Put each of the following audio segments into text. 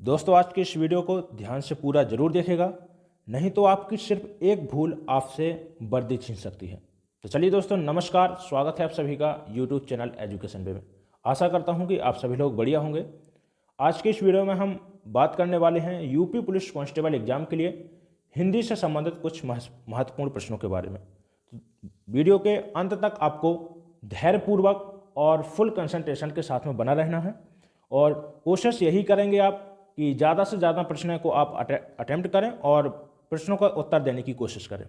दोस्तों आज की इस वीडियो को ध्यान से पूरा जरूर देखेगा, नहीं तो आपकी सिर्फ एक भूल आपसे वर्दी छीन सकती है। तो चलिए दोस्तों, नमस्कार, स्वागत है आप सभी का यूट्यूब चैनल एजुकेशन पे में। आशा करता हूं कि आप सभी लोग बढ़िया होंगे। आज के इस वीडियो में हम बात करने वाले हैं यूपी पुलिस कांस्टेबल एग्जाम के लिए हिंदी से संबंधित कुछ महत्वपूर्ण प्रश्नों के बारे में। वीडियो के अंत तक आपको धैर्यपूर्वक और फुल कंसंट्रेशन के साथ में बना रहना है और कोशिश यही करेंगे आप कि ज़्यादा से ज़्यादा प्रश्नों को आप अटेम्प्ट करें और प्रश्नों का उत्तर देने की कोशिश करें।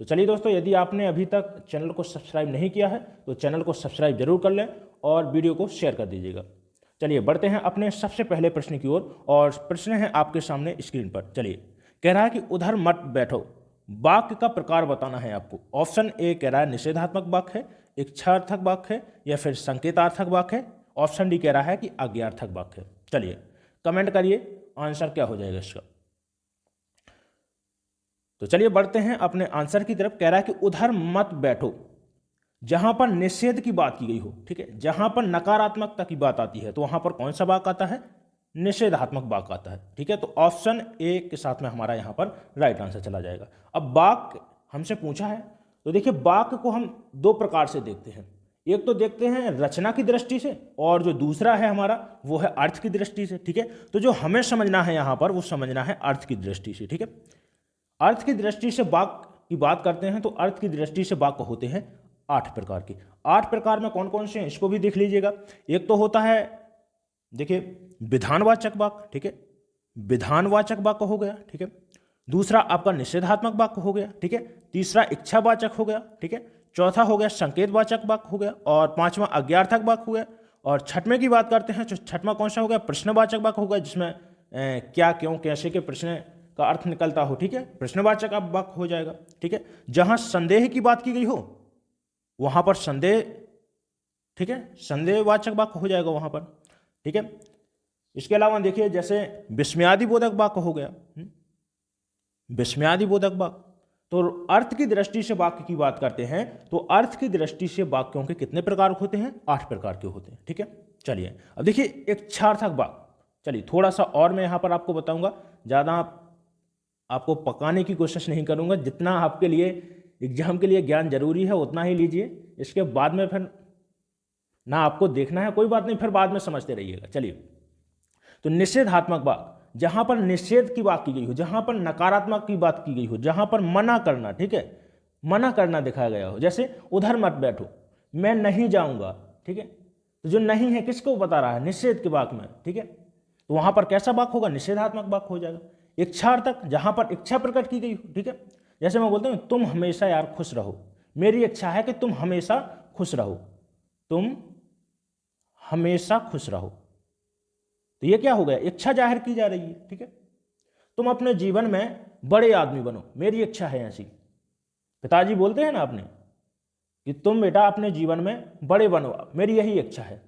तो चलिए दोस्तों, यदि आपने अभी तक चैनल को सब्सक्राइब नहीं किया है तो चैनल को सब्सक्राइब जरूर कर लें और वीडियो को शेयर कर दीजिएगा। चलिए बढ़ते हैं अपने सबसे पहले प्रश्न की ओर और प्रश्न है आपके सामने स्क्रीन पर। चलिए, कह रहा है कि उधर मत बैठो, वाक्य का प्रकार बताना है आपको। ऑप्शन ए कह रहा है निषेधात्मक वाक्य है, इच्छार्थक वाक्य है या फिर संकेतार्थक वाक्य है। ऑप्शन डी कह रहा है कि आज्ञार्थक वाक्य है। चलिए कमेंट करिए आंसर क्या हो जाएगा इसका। तो चलिए बढ़ते हैं अपने आंसर की तरफ। कह रहा है कि उधर मत बैठो, जहां पर निषेध की बात की गई हो, ठीक है, जहां पर नकारात्मकता की बात आती है तो वहां पर कौन सा वाक्य आता है? निषेधात्मक वाक्य आता है, ठीक है। तो ऑप्शन ए के साथ में हमारा यहां पर राइट आंसर चला जाएगा। अब वाक्य हमसे पूछा है तो देखिए, वाक्य को हम दो प्रकार से देखते हैं। एक तो देखते हैं रचना की दृष्टि से और जो दूसरा है हमारा वो है अर्थ की दृष्टि से, ठीक है। तो जो हमें समझना है यहां पर वो समझना है अर्थ की दृष्टि से, ठीक है। अर्थ की दृष्टि से वाक्य की बात करते हैं तो अर्थ की दृष्टि से वाक्य होते हैं 8 प्रकार के। 8 प्रकार में कौन कौन से हैं इसको भी देख लीजिएगा। एक तो होता है, देखिए, विधानवाचक वाक्य, ठीक है, विधानवाचक वाक्य हो गया, ठीक है। दूसरा आपका निषेधात्मक वाक्य हो गया, ठीक है। तीसरा इच्छावाचक हो गया, ठीक है। चौथा हो गया संकेतवाचक वाक्य हो गया और पांचवा आज्ञार्थक वाक्य हो गया। और छठवें की बात करते हैं तो छठवां कौन सा हो गया? प्रश्नवाचक वाक्य हो गया, जिसमें क्या, क्यों, कैसे के प्रश्न का अर्थ निकलता हो, ठीक है। प्रश्नवाचक अब वाक्य हो जाएगा, ठीक है। जहां संदेह की बात की गई हो वहां पर संदेह, ठीक है, संदेहवाचक वाक्य हो जाएगा वहां पर, ठीक है। इसके अलावा देखिए, जैसे विस्मयादिबोधक वाक्य हो गया, विस्मयादिबोधक वाक्य। तो अर्थ की दृष्टि से वाक्य की बात करते हैं तो अर्थ की दृष्टि से वाक्यों के कितने प्रकार होते हैं? 8 प्रकार के होते हैं, ठीक है। चलिए अब देखिए इच्छार्थक वाक्य। चलिए थोड़ा सा और मैं यहां पर आपको बताऊंगा, ज़्यादा आपको पकाने की कोशिश नहीं करूंगा। जितना आपके लिए एग्जाम के लिए ज्ञान जरूरी है उतना ही लीजिए, इसके बाद में फिर ना आपको देखना है कोई बात नहीं, फिर बाद में समझते रहिएगा। चलिए, तो निषेधात्मक वाक्य, जहां पर निषेध की बात की गई हो, जहां पर नकारात्मक की बात की गई हो, जहां पर मना करना, ठीक है, मना करना दिखाया गया हो। जैसे उधर मत बैठो, मैं नहीं जाऊंगा, ठीक है। तो जो नहीं है किसको बता रहा है? निषेध के वाक्य में, ठीक है। तो वहां पर कैसा वाक्य होगा? निषेधात्मक वाक्य हो जाएगा। इच्छार्थक, जहां पर इच्छा प्रकट की गई हो, ठीक है। जैसे मैं बोलता हूं तुम हमेशा यार खुश रहो, मेरी इच्छा है कि तुम हमेशा खुश रहो, तुम हमेशा खुश रहो। तो ये क्या हो गया? इच्छा जाहिर की जा रही है, ठीक है। तुम अपने जीवन में बड़े आदमी बनो, मेरी इच्छा है ऐसी। पिताजी बोलते हैं ना आपने कि तुम बेटा अपने जीवन में बड़े बनो, मेरी यही इच्छा है,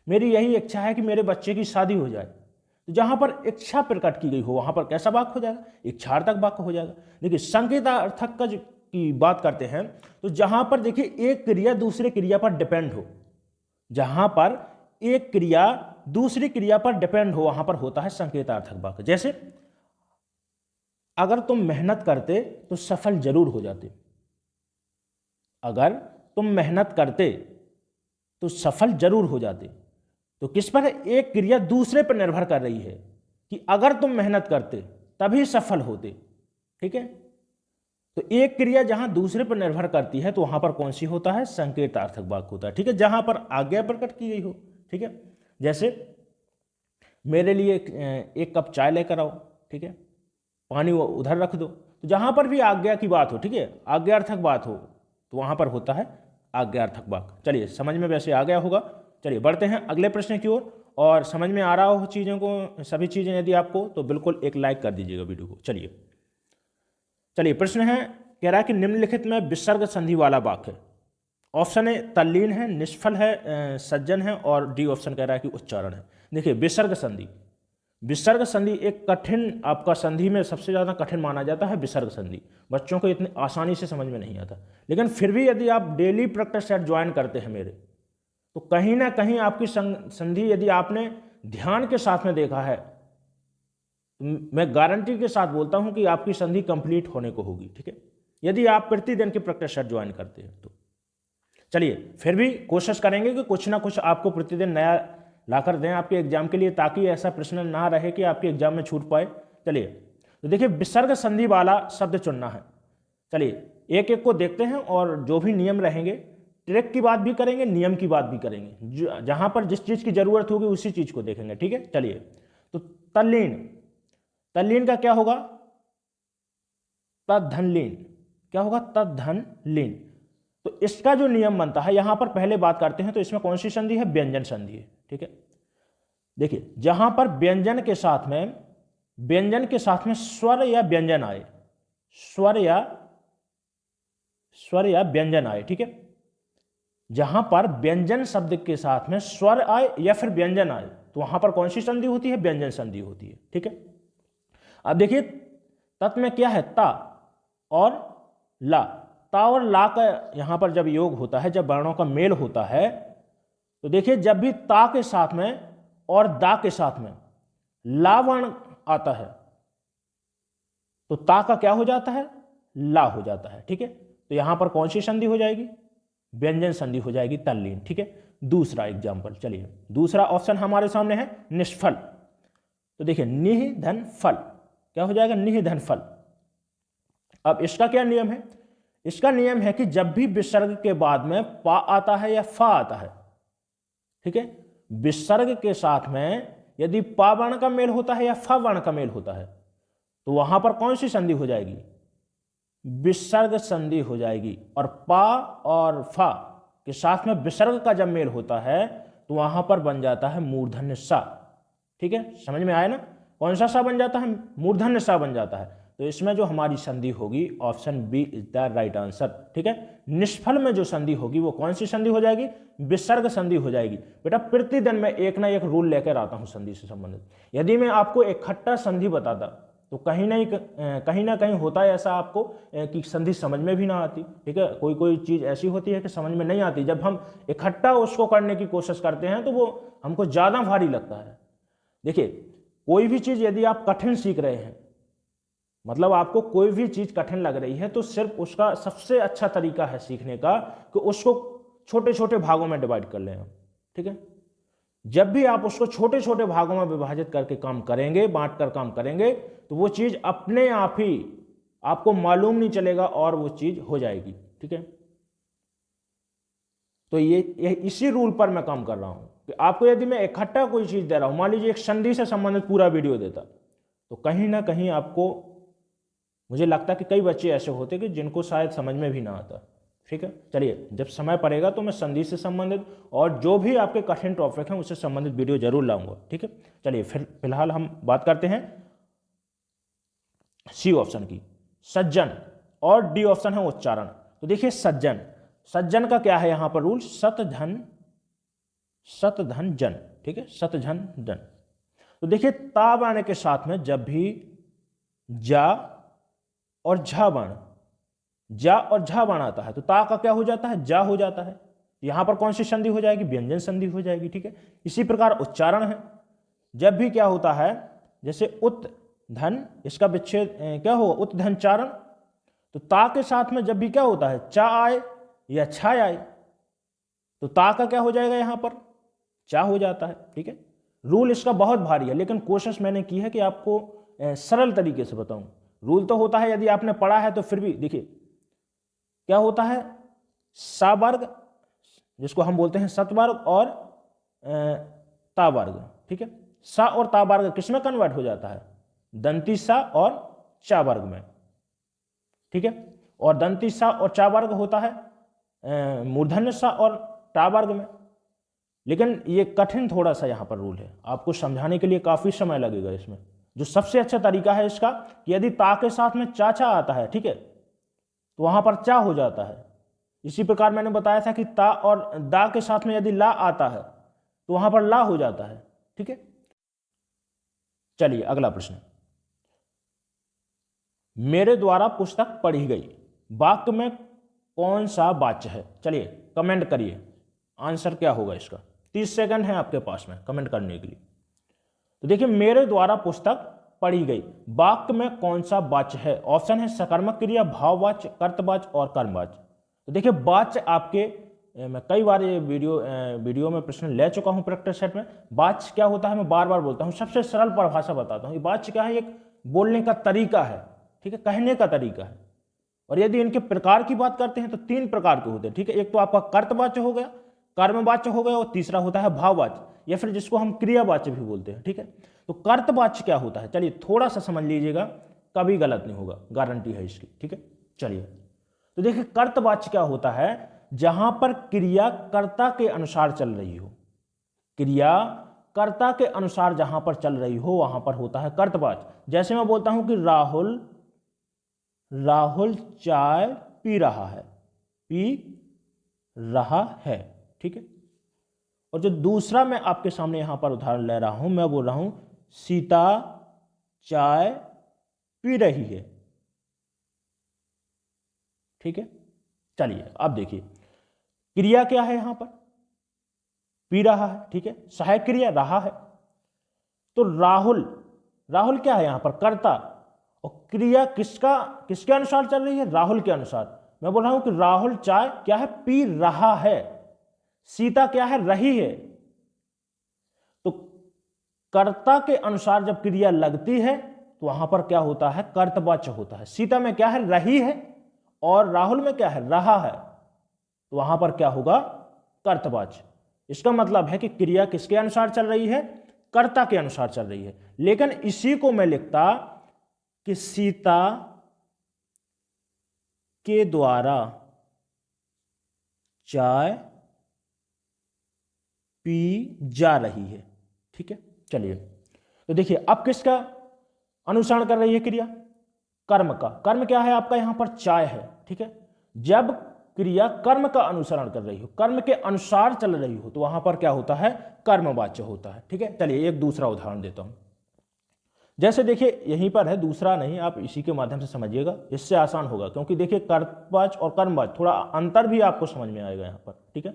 मेरी यही इच्छा है कि मेरे बच्चे की शादी हो जाए। तो जहां पर इच्छा प्रकट की गई हो वहां पर कैसा वाक्य हो जाएगा? इच्छार्थक वाक्य हो जाएगा। देखिए संकेतार्थक का की बात करते हैं तो जहां पर देखिए एक क्रिया दूसरे क्रिया पर डिपेंड हो, जहां पर एक क्रिया दूसरी क्रिया पर डिपेंड हो वहां पर होता है संकेतार्थक वाक्य। जैसे अगर तुम मेहनत करते तो सफल जरूर हो जाते, अगर तुम मेहनत करते तो सफल जरूर हो जाते। तो किस पर? एक क्रिया दूसरे पर निर्भर कर रही है कि अगर तुम मेहनत करते तभी सफल होते, ठीक है। तो एक क्रिया जहां दूसरे पर निर्भर करती है तो वहां पर कौन सी होता है? संकेतार्थक वाक्य होता है, ठीक है, जहां पर आज्ञा प्रकट की गई हो, ठीक है। जैसे मेरे लिए एक कप चाय लेकर आओ, ठीक है, पानी वो उधर रख दो। तो जहां पर भी आज्ञा की बात हो, ठीक है, आज्ञार्थक बात हो तो वहां पर होता है आज्ञार्थक वाक्य। चलिए समझ में वैसे आ गया होगा। चलिए बढ़ते हैं अगले प्रश्न की ओर और समझ में आ रहा हो चीज़ों को, सभी चीज़ें यदि आपको, तो बिल्कुल एक लाइक कर दीजिएगा वीडियो को। चलिए प्रश्न है, कह रहा है कि निम्नलिखित में विसर्ग संधि वाला वाक्य। ऑप्शन ए तल्लीन है, निष्फल है, सज्जन है और डी ऑप्शन कह रहा है कि उच्चारण है। देखिए विसर्ग संधि, विसर्ग संधि एक कठिन, आपका संधि में सबसे ज़्यादा कठिन माना जाता है विसर्ग संधि। बच्चों को इतनी आसानी से समझ में नहीं आता, लेकिन फिर भी यदि आप डेली प्रैक्टिस सेट ज्वाइन करते हैं मेरे, तो कहीं ना कहीं आपकी संधि यदि आपने ध्यान के साथ में देखा है मैं गारंटी के साथ बोलता हूं कि आपकी संधि कंप्लीट होने को होगी, ठीक है, यदि आप प्रतिदिन की प्रैक्टिस सेट ज्वाइन करते हैं तो। चलिए फिर भी कोशिश करेंगे कि कुछ ना कुछ आपको प्रतिदिन नया लाकर दें आपके एग्जाम के लिए, ताकि ऐसा प्रश्न ना रहे कि आपके एग्जाम में छूट पाए। चलिए तो देखिए विसर्ग संधि वाला शब्द चुनना है। चलिए एक एक को देखते हैं और जो भी नियम रहेंगे, ट्रिक की बात भी करेंगे, नियम की बात भी करेंगे, जहां पर जिस चीज की जरूरत होगी उसी चीज को देखेंगे, ठीक है। चलिए तो तल्लीन, तल्लीन का क्या होगा? तद्धनलीन। क्या होगा? तद्धनलीन। तो इसका जो नियम बनता है, यहां पर पहले बात करते हैं तो इसमें कौन सी संधि है? व्यंजन संधि है, ठीक है। देखिए जहां पर व्यंजन के साथ में स्वर या व्यंजन आए, स्वर या व्यंजन आए, ठीक है, जहां पर व्यंजन शब्द के साथ में स्वर आए या फिर व्यंजन आए तो वहां पर कौन सी संधि होती है? व्यंजन संधि होती है, ठीक है। अब देखिए तत् में क्या है? ता और ला। ता और ला का यहां पर जब योग होता है, जब वर्णों का मेल होता है, तो देखिए जब भी ता के साथ में और दा के साथ में ला वर्ण आता है तो ता का क्या हो जाता है? ला हो जाता है, ठीक है। तो यहां पर कौन सी संधि हो जाएगी? व्यंजन संधि हो जाएगी, तल्लीन, ठीक है। दूसरा एग्जाम्पल, चलिए दूसरा ऑप्शन हमारे सामने है निष्फल। तो देखिए निह धन फल, क्या हो जाएगा? निह धन फल। अब इसका क्या नियम है? इसका नियम है कि जब भी विसर्ग के बाद में पा आता है या फा आता है, ठीक है, विसर्ग के साथ में यदि पा वर्ण का मेल होता है या फा वर्ण का मेल होता है तो वहां पर कौन सी संधि हो जाएगी? विसर्ग संधि हो जाएगी। और पा और फा के साथ में विसर्ग का जब मेल होता है तो वहां पर बन जाता है मूर्धन्य सा, ठीक है। समझ में आया ना? कौन सा सा बन जाता है? मूर्धन्य सा बन जाता है। तो इसमें जो हमारी संधि होगी option B is the right answer, ठीक है। निष्फल में जो संधि होगी वो कौन सी संधि हो जाएगी? विसर्ग संधि हो जाएगी। बेटा प्रतिदिन मैं एक ना एक रूल लेकर आता हूं संधि से संबंधित। यदि मैं आपको इकट्ठा संधि बताता तो कहीं ना कहीं होता है ऐसा आपको कि संधि समझ में भी ना आती, ठीक है। कोई चीज़ ऐसी होती है कि समझ में नहीं आती, जब हम इकट्ठा उसको करने की कोशिश करते हैं तो वो हमको ज़्यादा भारी लगता है। देखिए कोई भी चीज़ यदि आप कठिन सीख रहे हैं, मतलब आपको कोई भी चीज़ कठिन लग रही है, तो सिर्फ उसका सबसे अच्छा तरीका है सीखने का कि उसको छोटे छोटे भागों में डिवाइड कर लें, ठीक है। जब भी आप उसको छोटे छोटे भागों में विभाजित करके काम करेंगे, बांट कर काम करेंगे, तो वो चीज अपने आप ही आपको मालूम नहीं चलेगा और वो चीज हो जाएगी, ठीक है। तो ये इसी रूल पर मैं काम कर रहा हूं कि आपको यदि मैं इकट्ठा कोई चीज दे रहा हूं, मान लीजिए एक संधि से संबंधित पूरा वीडियो देता, तो कहीं ना कहीं आपको, मुझे लगता है कि कई बच्चे ऐसे होते कि जिनको शायद समझ में भी ना आता, ठीक है। चलिए जब समय पड़ेगा तो मैं संधि से संबंधित और जो भी आपके कठिन टॉपिक हैं उससे संबंधित वीडियो जरूर लाऊंगा, ठीक है। चलिए फिलहाल हम बात करते हैं सी ऑप्शन की, सज्जन, और डी ऑप्शन है उच्चारण। तो देखिए सज्जन का क्या है यहां पर रूल? सत धन जन, ठीक है, सत धन जन। तो देखिए ता वर्ण के साथ में जब भी जा और झा वर्ण आता है तो ता का क्या हो जाता है? जा हो जाता है। यहां पर कौन सी संधि हो जाएगी? व्यंजन संधि हो जाएगी, ठीक है। इसी प्रकार उच्चारण है, जब भी क्या होता है, जैसे उत धन, इसका विच्छेद क्या होगा? उत धन चारण। तो ता के साथ में जब भी क्या होता है? चा आए या छा आए तो ता का क्या हो जाएगा? यहां पर चा हो जाता है, ठीक है। रूल इसका बहुत भारी है, लेकिन कोशिश मैंने की है कि आपको सरल तरीके से बताऊं। रूल तो होता है, यदि आपने पढ़ा है तो फिर भी देखिए क्या होता है, सा वर्ग जिसको हम बोलते हैं सतवर्ग और ता वर्ग, ठीक है। सा और ता वर्ग किसमें कन्वर्ट हो जाता है? दंती सा और चा वर्ग में, ठीक है। और दंती सा और चा वर्ग होता है मूर्धन्य सा और टा वर्ग में। लेकिन ये कठिन थोड़ा सा यहाँ पर रूल है, आपको समझाने के लिए काफी समय लगेगा। इसमें जो सबसे अच्छा तरीका है इसका कि यदि ता के साथ में चाचा आता है, ठीक है, तो वहां पर चा हो जाता है। इसी प्रकार मैंने बताया था कि ता और दा के साथ में यदि ला आता है तो वहां पर ला हो जाता है, ठीक है। चलिए अगला प्रश्न, मेरे द्वारा पुस्तक पढ़ी गई, वाक्य में कौन सा वाच्य है? चलिए कमेंट करिए, आंसर क्या होगा इसका। 30 सेकंड है आपके पास में कमेंट करने के लिए। तो देखिए मेरे द्वारा पुस्तक पढ़ी गई। वाक्य में कौन सा वाच्य है? ऑप्शन है सकर्मक क्रिया, भाववाच्य, कर्तवाच्य और कर्मवाच्य। तो देखिए वाच्य आपके मैं कई बार ये वीडियो में प्रश्न ले चुका हूं प्रैक्टिस सेट में। वाच्य क्या होता है मैं बार बार बोलता हूं, सबसे सरल परिभाषा बताता हूं। ये वाच्य क्या है? एक बोलने का तरीका है, ठीक है, कहने का तरीका है। और यदि इनके प्रकार की बात करते हैं तो 3 प्रकार के होते हैं, ठीक है। एक तो आपका कर्तवाच्य हो गया, कर्मवाच्य हो गया, और तीसरा होता है भाववाच्य या फिर जिसको हम क्रियावाच्य भी बोलते हैं, ठीक है। तो कर्तवाच्य क्या होता है? चलिए थोड़ा सा समझ लीजिएगा, कभी गलत नहीं होगा, गारंटी है इसकी, ठीक है। चलिए तो देखिए कर्तवाच्य क्या होता है? जहां पर क्रिया कर्ता के अनुसार चल रही हो, क्रिया कर्ता के अनुसार जहां पर चल रही हो वहां पर होता है कर्तवाच्य। जैसे मैं बोलता हूं कि राहुल चाय पी रहा है, ठीक है। और जो दूसरा मैं आपके सामने यहां पर उदाहरण ले रहा हूं, मैं बोल रहा हूं सीता चाय पी रही है, ठीक है। चलिए अब देखिए क्रिया क्या है यहां पर? पी रहा है, ठीक है, सहायक क्रिया रहा है। तो राहुल क्या है यहां पर? कर्ता। और क्रिया किसके अनुसार चल रही है? राहुल के अनुसार। मैं बोल रहा हूं कि राहुल चाय क्या है? पी रहा है। सीता क्या है? रही है। तो कर्ता के अनुसार जब क्रिया लगती है तो वहां पर क्या होता है? कर्तवाच्य होता है। सीता में क्या है? रही है, और राहुल में क्या है? रहा है। तो वहां पर क्या होगा? कर्तवाच्य। इसका मतलब है कि क्रिया किसके अनुसार चल रही है? कर्ता के अनुसार चल रही है। लेकिन इसी को मैं लिखता कि सीता के द्वारा चाय पी जा रही है, ठीक है। चलिए तो देखिए अब किसका अनुसरण कर रही है क्रिया? कर्म का। कर्म क्या है आपका? यहां पर चाय है, ठीक है। जब क्रिया कर्म का अनुसरण कर रही हो, कर्म के अनुसार चल रही हो, तो वहां पर क्या होता है? कर्मवाच्य होता है, ठीक है। चलिए एक दूसरा उदाहरण देता हूं। जैसे देखिए यहीं पर है, दूसरा नहीं, आप इसी के माध्यम से समझिएगा, इससे आसान होगा। क्योंकि देखिए कर्तवाच्य और कर्मवाच्य थोड़ा अंतर भी आपको समझ में आएगा यहां पर, ठीक है।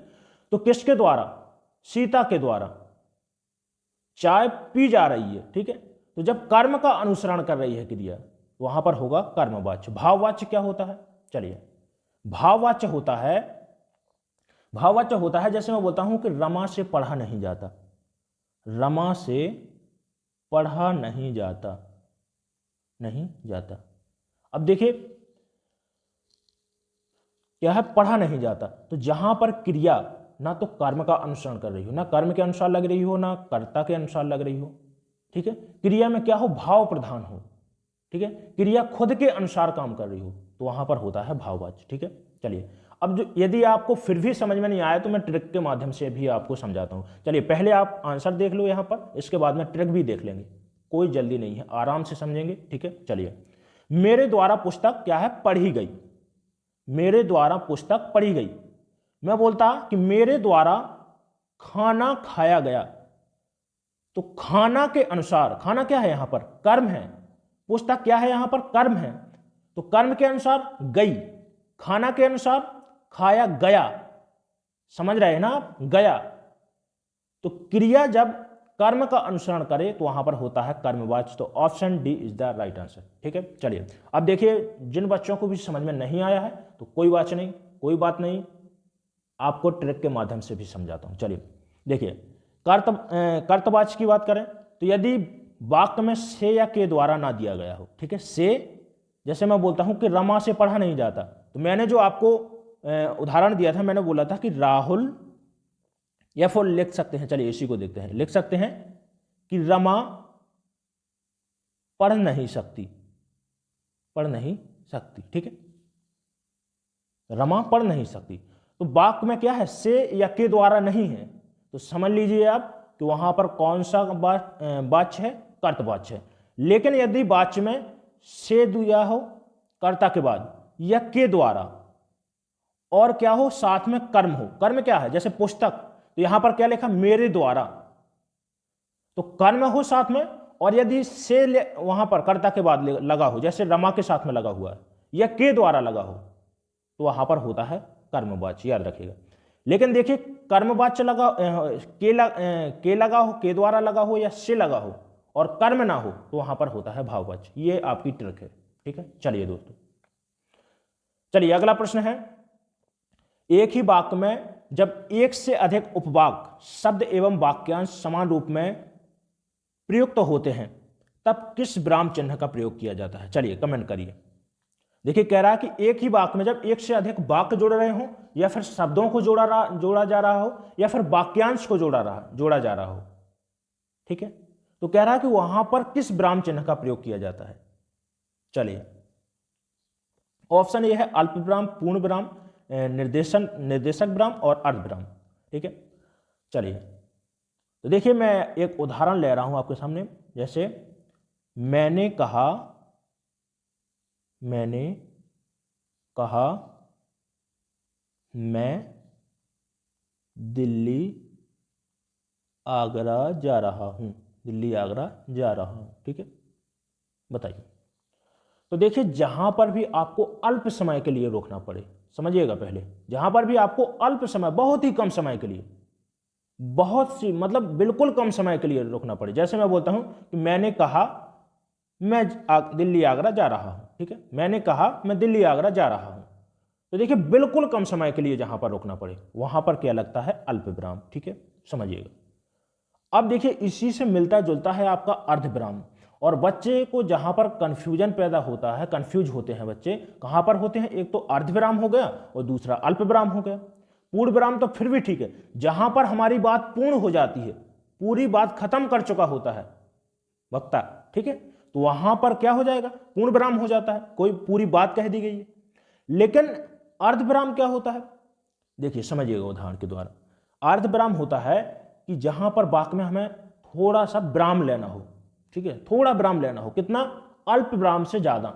तो किसके द्वारा? सीता के द्वारा चाय पी जा रही है, ठीक है। तो जब कर्म का अनुसरण कर रही है क्रिया, वहां पर होगा कर्मवाच्य। भाववाच्य क्या होता है? चलिए भाववाच्य होता है जैसे मैं बोलता हूं कि रमा से पढ़ा नहीं जाता, रमा से पढ़ा नहीं जाता। अब देखिए क्या है? पढ़ा नहीं जाता। तो जहां पर क्रिया ना तो कर्म का अनुसरण कर रही हो, ना कर्म के अनुसार लग रही हो, ना कर्ता के अनुसार लग रही हो, ठीक है। क्रिया में क्या हो? भाव प्रधान हो, ठीक है। क्रिया खुद के अनुसार काम कर रही हो, तो वहां पर होता है भाववाच्य, ठीक है। चलिए अब जो यदि आपको फिर भी समझ में नहीं आया तो मैं ट्रिक के माध्यम से भी आपको समझाता हूं। चलिए पहले आप आंसर देख लो यहां पर, इसके बाद में ट्रिक भी देख लेंगे, कोई जल्दी नहीं है, आराम से समझेंगे, ठीक है। चलिए मेरे द्वारा पुस्तक क्या है? पढ़ी गई। मेरे द्वारा पुस्तक पढ़ी गई। मैं बोलता कि मेरे द्वारा खाना खाया गया, तो खाना के अनुसार, खाना क्या है यहां पर? कर्म है। पुस्तक क्या है यहां पर? कर्म है। तो कर्म के अनुसार गई, खाना के अनुसार खाया गया, समझ रहे हैं ना आप? गया। तो क्रिया जब कर्म का अनुसरण करे तो वहां पर होता है कर्मवाच्य। तो option D is the right answer, ठीक है। चलिए अब देखिए जिन बच्चों को भी समझ में नहीं आया है तो कोई बात नहीं, आपको ट्रिक के माध्यम से भी समझाता हूं। चलिए देखिए कर्तवाच्य की बात करें तो यदि वाक्य में से या के द्वारा ना दिया गया हो, ठीक है। से जैसे मैं बोलता हूं कि रमा से पढ़ा नहीं जाता, तो मैंने जो आपको उदाहरण दिया था, मैंने बोला था कि राहुल, या फिर लिख सकते हैं, चलिए इसी को देखते हैं, लिख सकते हैं कि रमा पढ़ नहीं सकती, ठीक है। रमा पढ़ नहीं सकती। तो वाक्य में क्या है? से या के द्वारा नहीं है, तो समझ लीजिए आप कि वहां पर कौन सा वाच्य है? कर्तवाच्य है। लेकिन यदि वाच्य में से दिया हो कर्ता के बाद, या के द्वारा, और क्या हो? साथ में कर्म हो। कर्म क्या है? जैसे पुस्तक, तो यहां पर क्या लिखा? मेरे द्वारा, तो कर्म हो साथ में। और यदि से वहां पर कर्ता के बाद लगा हो, जैसे रमा के साथ में लगा हुआ है, या के द्वारा लगा हो, तो वहां पर होता है कर्मवाच्य, याद रखिएगा। लेकिन देखिए कर्मवाच्य लगा के लगा हो, के द्वारा लगा हो, या से लगा हो, और कर्म ना हो तो वहां पर होता है भाववाचक। ये आपकी ट्रिक है, ठीक है। चलिए दोस्तों, चलिए अगला प्रश्न है, एक ही वाक्य में जब एक से अधिक उपवाक्य शब्द एवं वाक्यांश समान रूप में प्रयुक्त होते हैं तब किस विराम चिन्ह का प्रयोग किया जाता है? चलिए कमेंट करिए। देखिए कह रहा है कि एक ही वाक्य में जब एक से अधिक वाक्य जोड़ रहे हो, या फिर शब्दों को जोड़ा जा रहा हो, या फिर वाक्यांश को जोड़ा जा रहा हो, ठीक है, तो कह रहा है कि वहां पर किस विराम चिन्ह का प्रयोग किया जाता है? चलिए ऑप्शन ए है अल्प विराम, पूर्ण विराम, निर्देशक विराम और अर्ध विराम, ठीक है। चलिए तो देखिए मैं एक उदाहरण ले रहा हूं आपके सामने, जैसे मैंने कहा मैं दिल्ली आगरा जा रहा हूं, ठीक है। बताइए, तो देखिए जहां पर भी आपको अल्प समय के लिए रोकना पड़े, समझिएगा पहले, जहां पर भी आपको अल्प समय, बहुत ही कम समय के लिए, बहुत सी मतलब बिल्कुल कम समय के लिए रोकना पड़े, जैसे मैं बोलता हूं कि मैंने कहा मैं दिल्ली आगरा जा रहा हूं, ठीक है, मैंने कहा मैं दिल्ली आगरा जा रहा हूं, तो देखिए बिल्कुल कम समय के लिए जहां पर रोकना पड़े वहां पर क्या लगता है? अल्प विराम, ठीक है, समझिएगा। अब देखिए इसी से मिलता जुलता है आपका अर्ध विराम, और बच्चे को जहां पर कंफ्यूजन पैदा होता है, कंफ्यूज होते हैं बच्चे, कहां पर होते हैं? एक तो अर्ध विराम हो गया और दूसरा अल्प विराम हो गया। पूर्ण विराम तो फिर भी ठीक है, जहां पर हमारी बात पूर्ण हो जाती है, पूरी बात खत्म कर चुका होता है वक्ता, ठीक है, तो वहां पर क्या हो जाएगा? पूर्ण विराम हो जाता है, कोई पूरी बात कह दी गई है। लेकिन अर्ध विराम क्या होता है? देखिए समझिएगा उदाहरण के द्वारा। अर्ध विराम होता है कि जहां पर वाक्य में हमें थोड़ा सा विराम लेना हो, ठीक है, थोड़ा विराम लेना हो, कितना? अल्प विराम से ज्यादा,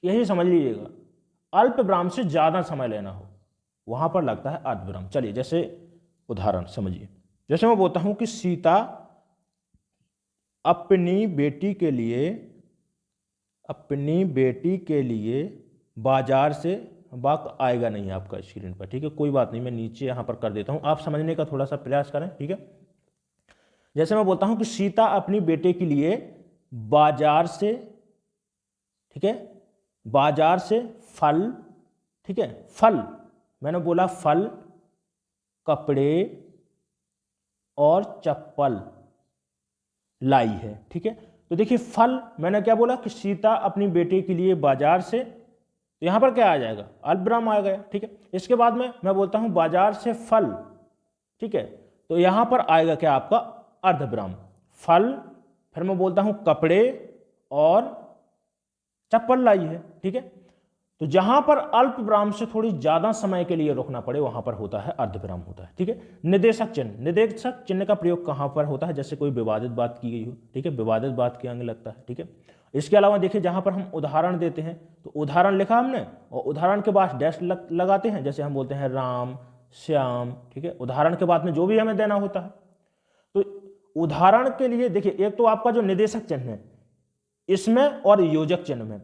यही समझ लीजिएगा, अल्प विराम से ज्यादा समय लेना हो, वहां पर लगता है अर्ध विराम। चलिए जैसे उदाहरण समझिए, जैसे मैं बोलता हूं कि सीता अपनी बेटी के लिए बाजार से, वाक्य आएगा नहीं आपका स्क्रीन पर, ठीक है, कोई बात नहीं, मैं नीचे यहां पर कर देता हूं, आप समझने का थोड़ा सा प्रयास करें, ठीक है। जैसे मैं बोलता हूं कि सीता अपनी बेटे के लिए बाजार से, ठीक है, बाजार से फल, ठीक है, फल, मैंने बोला फल, कपड़े और चप्पल लाई है, ठीक है। तो देखिए फल, मैंने क्या बोला कि सीता अपनी बेटे के लिए बाजार से, तो यहां पर क्या आ जाएगा? अल्प विराम आ गया, ठीक है। इसके बाद में मैं बोलता हूं बाजार से फल, ठीक है, तो यहां पर आएगा क्या? आपका अर्ध विराम, फल, फिर मैं बोलता हूं कपड़े और चप्पल लाई है, ठीक है। तो जहां पर अल्प विराम से थोड़ी ज्यादा समय के लिए रोकना पड़े वहां पर होता है अर्ध विराम होता है, ठीक है। निर्देशक चिन्ह का प्रयोग कहां पर होता है? जैसे कोई विवादित बात की गई हो, ठीक है, विवादित बात के अंग लगता है, ठीक है। इसके अलावा देखिए जहां पर हम उदाहरण देते हैं, तो उदाहरण लिखा हमने और उदाहरण के बाद डैश लगाते हैं, जैसे हम बोलते हैं राम, श्याम, ठीक है, उदाहरण के बाद में जो भी हमें देना होता है। तो उदाहरण के लिए देखिए एक तो आपका जो निर्देशक चिन्ह है इसमें और योजक चिन्ह में,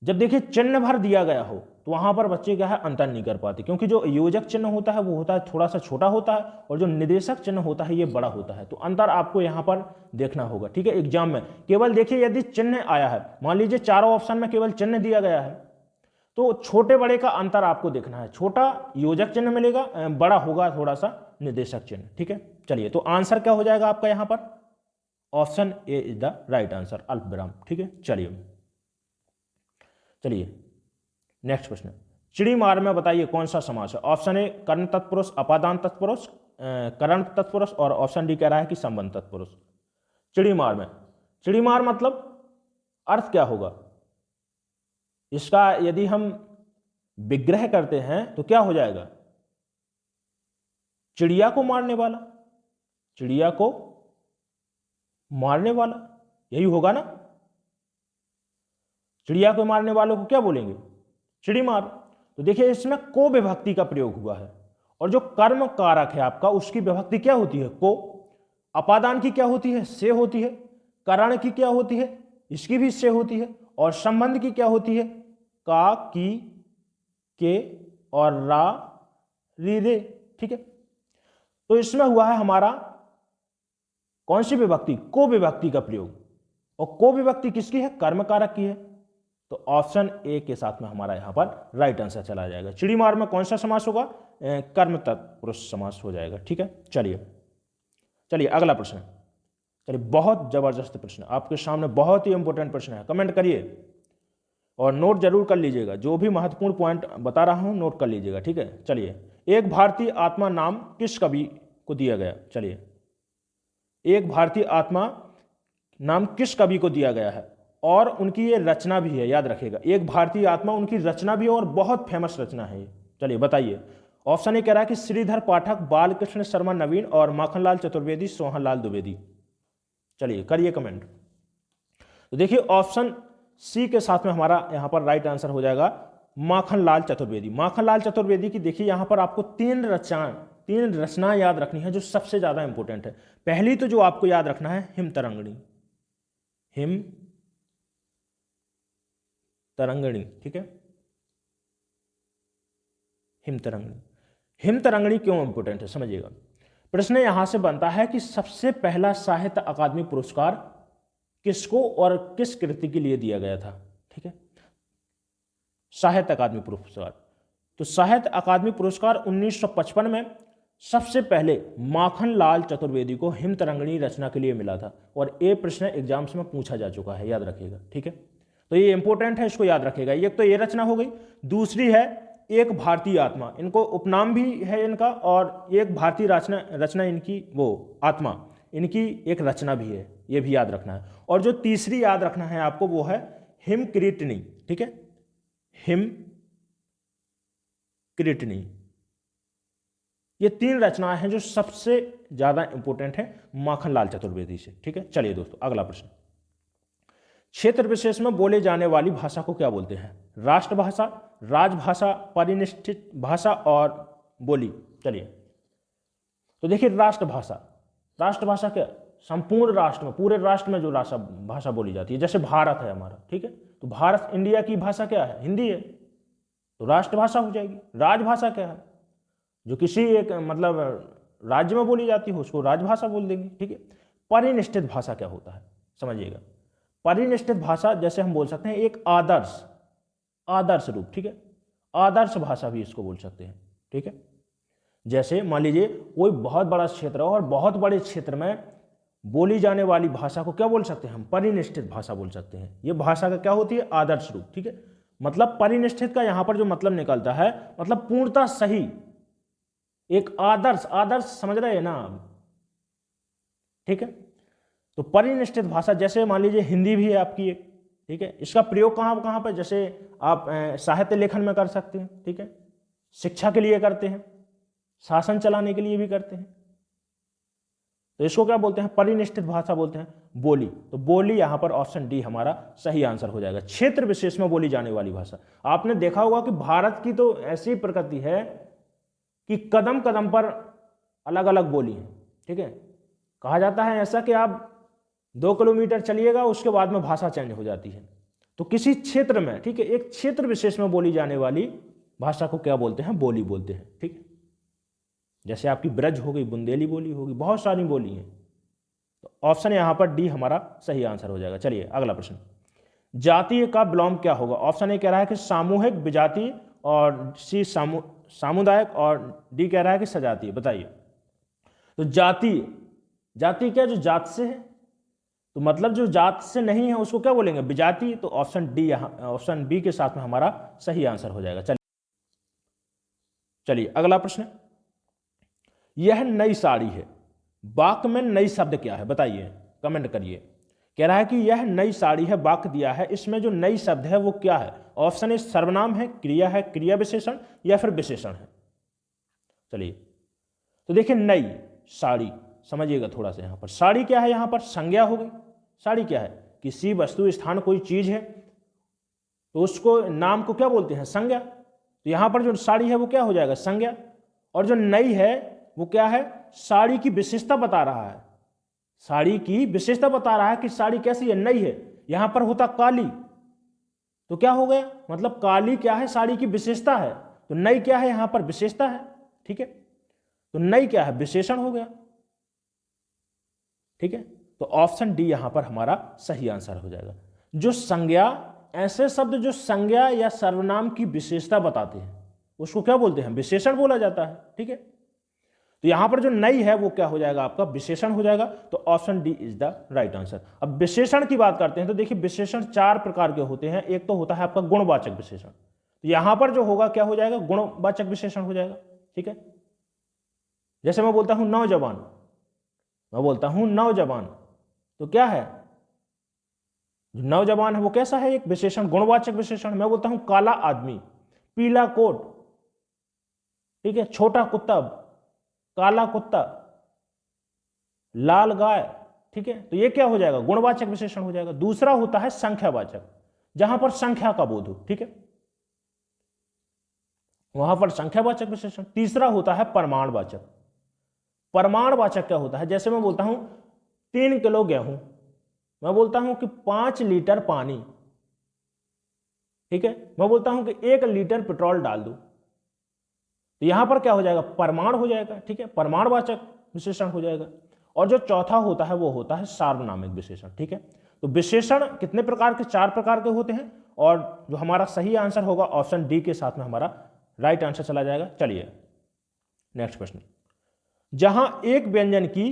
जब देखिए चिन्ह भर दिया गया हो तो वहां पर बच्चे क्या है? अंतर नहीं कर पाते, क्योंकि जो योजक चिन्ह होता है वो होता है थोड़ा सा छोटा होता है और जो निर्देशक चिन्ह होता है ये बड़ा होता है, तो अंतर आपको यहां पर देखना होगा, ठीक है। एग्जाम में केवल देखिए यदि चिन्ह आया है, मान लीजिए चारों ऑप्शन में केवल चिन्ह दिया गया है, तो छोटे बड़े का अंतर आपको देखना है, छोटा योजक चिन्ह मिलेगा, बड़ा होगा थोड़ा सा निर्देशक चिन्ह, ठीक है। चलिए तो आंसर क्या हो जाएगा आपका यहां पर? Option A is the right answer, अल्प विराम, ठीक है। चलिए नेक्स्ट प्रश्न, चिड़ी मार में बताइए कौन सा समास है? ऑप्शन ए कर्ण तत्पुरुष, अपादान तत्पुरुष, करण तत्पुरुष, और ऑप्शन डी कह रहा है कि संबंध तत्पुरुष। चिड़ी मार में, चिड़ी मार मतलब अर्थ क्या होगा इसका? यदि हम विग्रह करते हैं तो क्या हो जाएगा? चिड़िया को मारने वाला, चिड़िया को मारने वाला, यही होगा ना? चिड़िया को मारने वालों को क्या बोलेंगे? चिड़ी मार। तो देखिए इसमें को विभक्ति का प्रयोग हुआ है, और जो कर्म कारक है आपका उसकी विभक्ति क्या होती है? को। अपादान की क्या होती है? से होती है। करण की क्या होती है? इसकी भी से होती है। और संबंध की क्या होती है? का, की, के और रा, री, रे, ठीक है। तो इसमें हुआ है हमारा कौन सी विभक्ति? को विभक्ति का प्रयोग। और को विभक्ति किसकी है? कर्म कारक की है। तो ऑप्शन ए के साथ में हमारा यहाँ पर राइट आंसर चला जाएगा। चिड़ी मार में कौन सा समास होगा? कर्म तत्पुरुष समास हो जाएगा। ठीक है, चलिए अगला प्रश्न। चलिए, बहुत जबरदस्त प्रश्न आपके सामने, बहुत ही इंपॉर्टेंट प्रश्न है। कमेंट करिए और नोट जरूर कर लीजिएगा, जो भी महत्वपूर्ण पॉइंट बता रहा हूं नोट कर लीजिएगा। ठीक है, चलिए, एक भारतीय आत्मा नाम किस कवि को दिया गया? चलिए, एक भारतीय आत्मा नाम किस कवि को दिया गया है? और उनकी ये रचना भी है, याद रखिएगा। एक भारतीय आत्मा, उनकी रचना भी है और बहुत फेमस रचना है ये। चलिए बताइए। ऑप्शन ए कह रहा है कि श्रीधर पाठक, बालकृष्ण शर्मा नवीन और माखनलाल चतुर्वेदी, सोहनलाल द्विवेदी। चलिए करिए कमेंट। तो देखिए, ऑप्शन सी के साथ में हमारा यहाँ पर राइट आंसर हो जाएगा माखनलाल चतुर्वेदी। माखनलाल चतुर्वेदी की देखिए यहाँ पर आपको तीन रचनाएं याद रखनी है जो सबसे ज्यादा इंपॉर्टेंट है। पहली तो जो आपको याद रखना है हिम तरंगिणी। ठीक है, हिम तरंगिणी क्यों इंपॉर्टेंट है समझिएगा। प्रश्न यहां से बनता है कि सबसे पहला साहित्य अकादमी पुरस्कार किसको और किस कृति के लिए दिया गया था? ठीक है, साहित्य अकादमी पुरस्कार। तो साहित्य अकादमी पुरस्कार 1955 में सबसे पहले माखनलाल चतुर्वेदी को हिम तरंगिणी रचना के लिए मिला था। और ये प्रश्न एग्जाम्स में पूछा जा चुका है, याद रखिएगा। ठीक है, तो ये इंपॉर्टेंट है, इसको याद रखिएगा। एक तो ये रचना हो गई, दूसरी है एक भारतीय आत्मा, इनको उपनाम भी है इनका, और एक भारतीय रचना इनकी, वो आत्मा इनकी एक रचना भी है, ये भी याद रखना है। और जो तीसरी याद रखना है आपको वो है हिमकृतनी। ठीक है, हिमकृतनी। ये तीन रचनाएं हैं जो सबसे ज्यादा इंपॉर्टेंट है माखनलाल चतुर्वेदी से। ठीक है, चलिए दोस्तों अगला प्रश्न। क्षेत्र विशेष में बोले जाने वाली भाषा को क्या बोलते हैं? राष्ट्रभाषा, राजभाषा, परिनिष्ठित भाषा और बोली। चलिए, तो देखिए, राष्ट्रभाषा क्या? संपूर्ण राष्ट्र में, पूरे राष्ट्र में जो भाषा बोली जाती है। जैसे भारत है हमारा, ठीक है, तो भारत इंडिया की भाषा क्या है? हिंदी है, तो राष्ट्रभाषा हो जाएगी। राजभाषा क्या है? जो किसी एक मतलब राज्य में बोली जाती है उसको राजभाषा बोल देंगे। ठीक है, परिनिष्ठित भाषा क्या होता है समझिएगा। परिनिष्ठित भाषा जैसे हम बोल सकते हैं एक आदर्श रूप। ठीक है, आदर्श भाषा भी इसको बोल सकते हैं। ठीक है, जैसे मान लीजिए कोई बहुत बड़ा क्षेत्र है और बहुत बड़े क्षेत्र में बोली जाने वाली भाषा को क्या बोल सकते हैं हम? परिनिष्ठित भाषा बोल सकते हैं। ये भाषा का क्या होती है? आदर्श रूप। ठीक है, मतलब परिनिष्ठित का यहां पर जो मतलब निकलता है, मतलब पूर्णतः सही, एक आदर्श समझ रहे हैं ना आप? ठीक है, तो परिनिष्ठित भाषा जैसे मान लीजिए हिंदी भी है आपकी एक। ठीक है, इसका प्रयोग कहाँ पर? जैसे आप साहित्य लेखन में कर सकते हैं। ठीक है, शिक्षा के लिए करते हैं, शासन चलाने के लिए भी करते हैं। तो इसको क्या बोलते हैं? परिनिष्ठित भाषा बोलते हैं। बोली, तो बोली यहां पर ऑप्शन डी हमारा सही आंसर हो जाएगा। क्षेत्र विशेष में बोली जाने वाली भाषा। आपने देखा होगा कि भारत की तो ऐसी प्रकृति है कि कदम कदम पर अलग अलग बोली है। ठीक है, कहा जाता है ऐसा कि आप 2 किलोमीटर चलिएगा उसके बाद में भाषा चेंज हो जाती है। तो किसी क्षेत्र में, ठीक है, एक क्षेत्र विशेष में बोली जाने वाली भाषा को क्या बोलते हैं? बोली बोलते हैं। ठीक, जैसे आपकी ब्रज हो गई, बुंदेली बोली होगी, बहुत सारी बोली हैं। तो ऑप्शन यहां पर डी हमारा सही आंसर हो जाएगा। चलिए अगला प्रश्न। जातीय का विलोम क्या होगा? ऑप्शन ए कह रहा है कि सामूहिक, विजातीय, और सी सामुदायिक, और डी कह रहा है कि सजातीय। बताइए। तो जाति क्या? जो जात से है, तो मतलब जो जात से नहीं है उसको क्या बोलेंगे? विजातीय। तो ऑप्शन डी ऑप्शन बी के साथ में हमारा सही आंसर हो जाएगा। चलिए अगला प्रश्न। यह नई साड़ी है, वाक्य में नई शब्द क्या है? बताइए, कमेंट करिए। कह रहा है कि यह नई साड़ी है, वाक्य दिया है, इसमें जो नई शब्द है वो क्या है? ऑप्शन ए सर्वनाम है, क्रिया है, क्रिया विशेषण, या फिर विशेषण है। चलिए, तो देखिए, नई साड़ी समझिएगा थोड़ा सा। यहां पर साड़ी क्या है? यहां पर संज्ञा हो गई। साड़ी क्या है? किसी वस्तु, स्थान, कोई चीज है तो उसको नाम को क्या बोलते हैं? संज्ञा। तो यहां पर जो साड़ी है वो क्या हो जाएगा? संज्ञा। और जो नई है वो क्या है? साड़ी की विशेषता बता रहा है। साड़ी की विशेषता बता रहा है कि साड़ी कैसी है? नई है। यहां पर होता काली, तो क्या हो गया? मतलब काली क्या है? साड़ी की विशेषता है। तो नई क्या है? यहां पर विशेषता है। ठीक है, तो नई क्या है? विशेषण हो गया। ठीक है, तो ऑप्शन डी यहां पर हमारा सही आंसर हो जाएगा। जो संज्ञा, ऐसे शब्द जो संज्ञा या सर्वनाम की विशेषता बताते हैं उसको क्या बोलते हैं? विशेषण बोला जाता है। ठीक है, तो यहां पर जो नई है वो क्या हो जाएगा? आपका विशेषण हो जाएगा। तो option D is the right answer. अब विशेषण की बात करते हैं तो देखिए विशेषण 4 प्रकार के होते हैं। एक तो होता है आपका गुणवाचक विशेषण, तो यहां पर जो होगा क्या हो जाएगा? गुणवाचक विशेषण हो जाएगा। ठीक है, जैसे मैं बोलता हूं नौजवान, मैं बोलता हूं नौजवान, तो क्या है? जो नौजवान है वो कैसा है? एक विशेषण, गुणवाचक विशेषण। मैं बोलता हूं काला आदमी, पीला कोट, ठीक है, छोटा कुत्ता, काला कुत्ता, लाल गाय, ठीक है, तो ये क्या हो जाएगा? गुणवाचक विशेषण हो जाएगा। दूसरा होता है संख्यावाचक, जहां पर संख्या का बोध हो। ठीक है, वहां पर संख्यावाचक विशेषण। तीसरा होता है प्रमाणवाचक। प्रमाणवाचक क्या होता है? जैसे मैं बोलता हूं 3 किलो गेहूं, मैं बोलता हूं कि 5 लीटर पानी, ठीक है, मैं बोलता हूं कि 1 लीटर पेट्रोल डाल दो, तो यहां पर क्या हो जाएगा? प्रमाण हो जाएगा। ठीक है, प्रमाणवाचक विशेषण हो जाएगा। और जो चौथा होता है वो होता है सार्वनामिक विशेषण। ठीक है, तो विशेषण कितने प्रकार के? 4 प्रकार के होते हैं, और जो हमारा सही आंसर होगा ऑप्शन डी के साथ में हमारा राइट आंसर चला जाएगा। चलिए नेक्स्ट प्रश्न। जहां एक व्यंजन की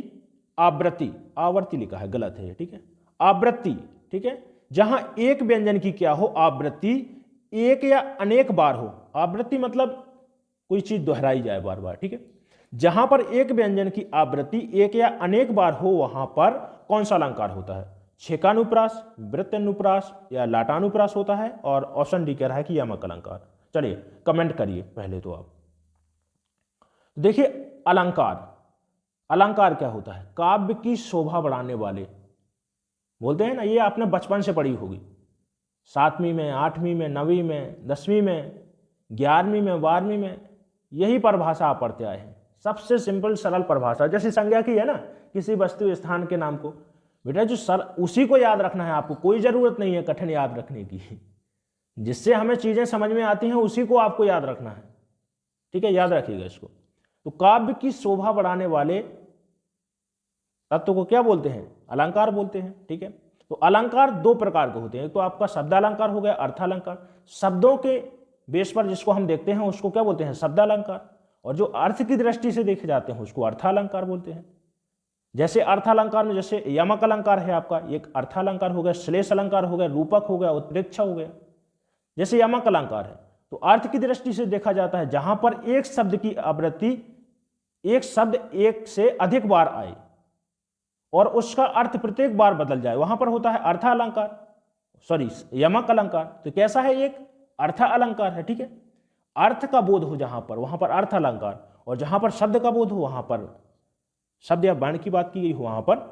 आवृत्ति, आवर्ती लिखा है, गलत है ये। ठीक है, आवृत्ति, ठीक है, जहां एक व्यंजन की क्या हो? आवृत्ति एक या अनेक बार हो। आवृत्ति मतलब कोई चीज दोहराई जाए बार बार। ठीक है, जहां पर एक व्यंजन की आवृत्ति एक या अनेक बार हो वहां पर कौन सा अलंकार होता है? छेकानुप्रास, वृत्तानुप्रास या लाटानुप्रास होता है। और ऑप्शन डी कह रहा है कि यमक अलंकार। चलिए कमेंट करिए पहले तो आप। देखिए अलंकार, अलंकार क्या होता है? काव्य की शोभा बढ़ाने वाले, बोलते हैं ना, ये आपने बचपन से पढ़ी होगी, 7वीं में, 8वीं में, 9वीं में, 10वीं में, 11वीं में, 12वीं में, यही परिभाषा आप पढ़ते आए हैं। सबसे सिंपल सरल परिभाषा, जैसे संज्ञा की है ना, किसी वस्तु स्थान के नाम को, बेटा जो सर उसी को याद रखना है आपको, कोई जरूरत नहीं है कठिन याद रखने की। जिससे हमें चीजें समझ में आती हैं उसी को आपको याद रखना है। ठीक है, याद रखिएगा इसको। तो काव्य की शोभा बढ़ाने वाले तत्व को क्या बोलते हैं? अलंकार बोलते हैं। ठीक है, तो अलंकार 2 प्रकार के होते हैं। एक तो आपका शब्दालंकार हो गया, अर्थालंकार। शब्दों के बेस पर जिसको हम देखते हैं उसको क्या बोलते हैं? शब्दालंकार। और जो अर्थ की दृष्टि से देखे जाते हैं उसको अर्थालंकार बोलते हैं। जैसे अर्थालंकार में जैसे यमक अलंकार है आपका, एक अर्थालंकार हो गया, श्लेष अलंकार हो गया, रूपक हो गया, उत्प्रेक्ष हो गया। जैसे यमक अलंकार है तो अर्थ की दृष्टि से देखा जाता है जहां पर एक शब्द की आवृत्ति, एक शब्द एक से अधिक बार आए और उसका अर्थ प्रत्येक बार बदल जाए, वहां पर होता है अर्थालंकार, सॉरी यमक अलंकार। तो कैसा है? एक अर्थ अलंकार है। ठीक है, अर्थ का बोध हो जहां पर, वहां पर अर्थ अलंकार, और जहां पर शब्द का बोध हो वहां पर, शब्द या वर्ण की बात की गई हो वहां पर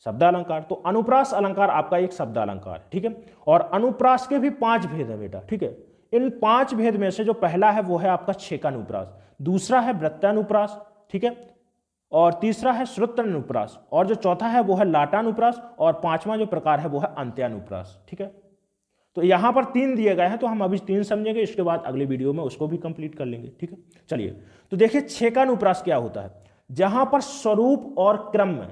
शब्दालंकार। तो अनुप्रास अलंकार आपका एक शब्दालंकार है। ठीक है, और अनुप्रास के भी 5 भेद है बेटा। ठीक है, इन 5 भेद में से जो पहला है वो है आपका छेकानुप्रास, दूसरा है वृत्तानुप्रास, ठीक है, और तीसरा है श्रुतानुप्रास, और जो चौथा है वो है लाटानुप्रास, और 5वां जो प्रकार है वो है अंत्यानुप्रास। ठीक है, तो यहां पर 3 दिए गए हैं, तो हम अभी 3 समझेंगे, इसके बाद अगले वीडियो में उसको भी कंप्लीट कर लेंगे। ठीक है, चलिए तो देखिए छेकानुप्रास क्या होता है? जहां पर स्वरूप और क्रम में,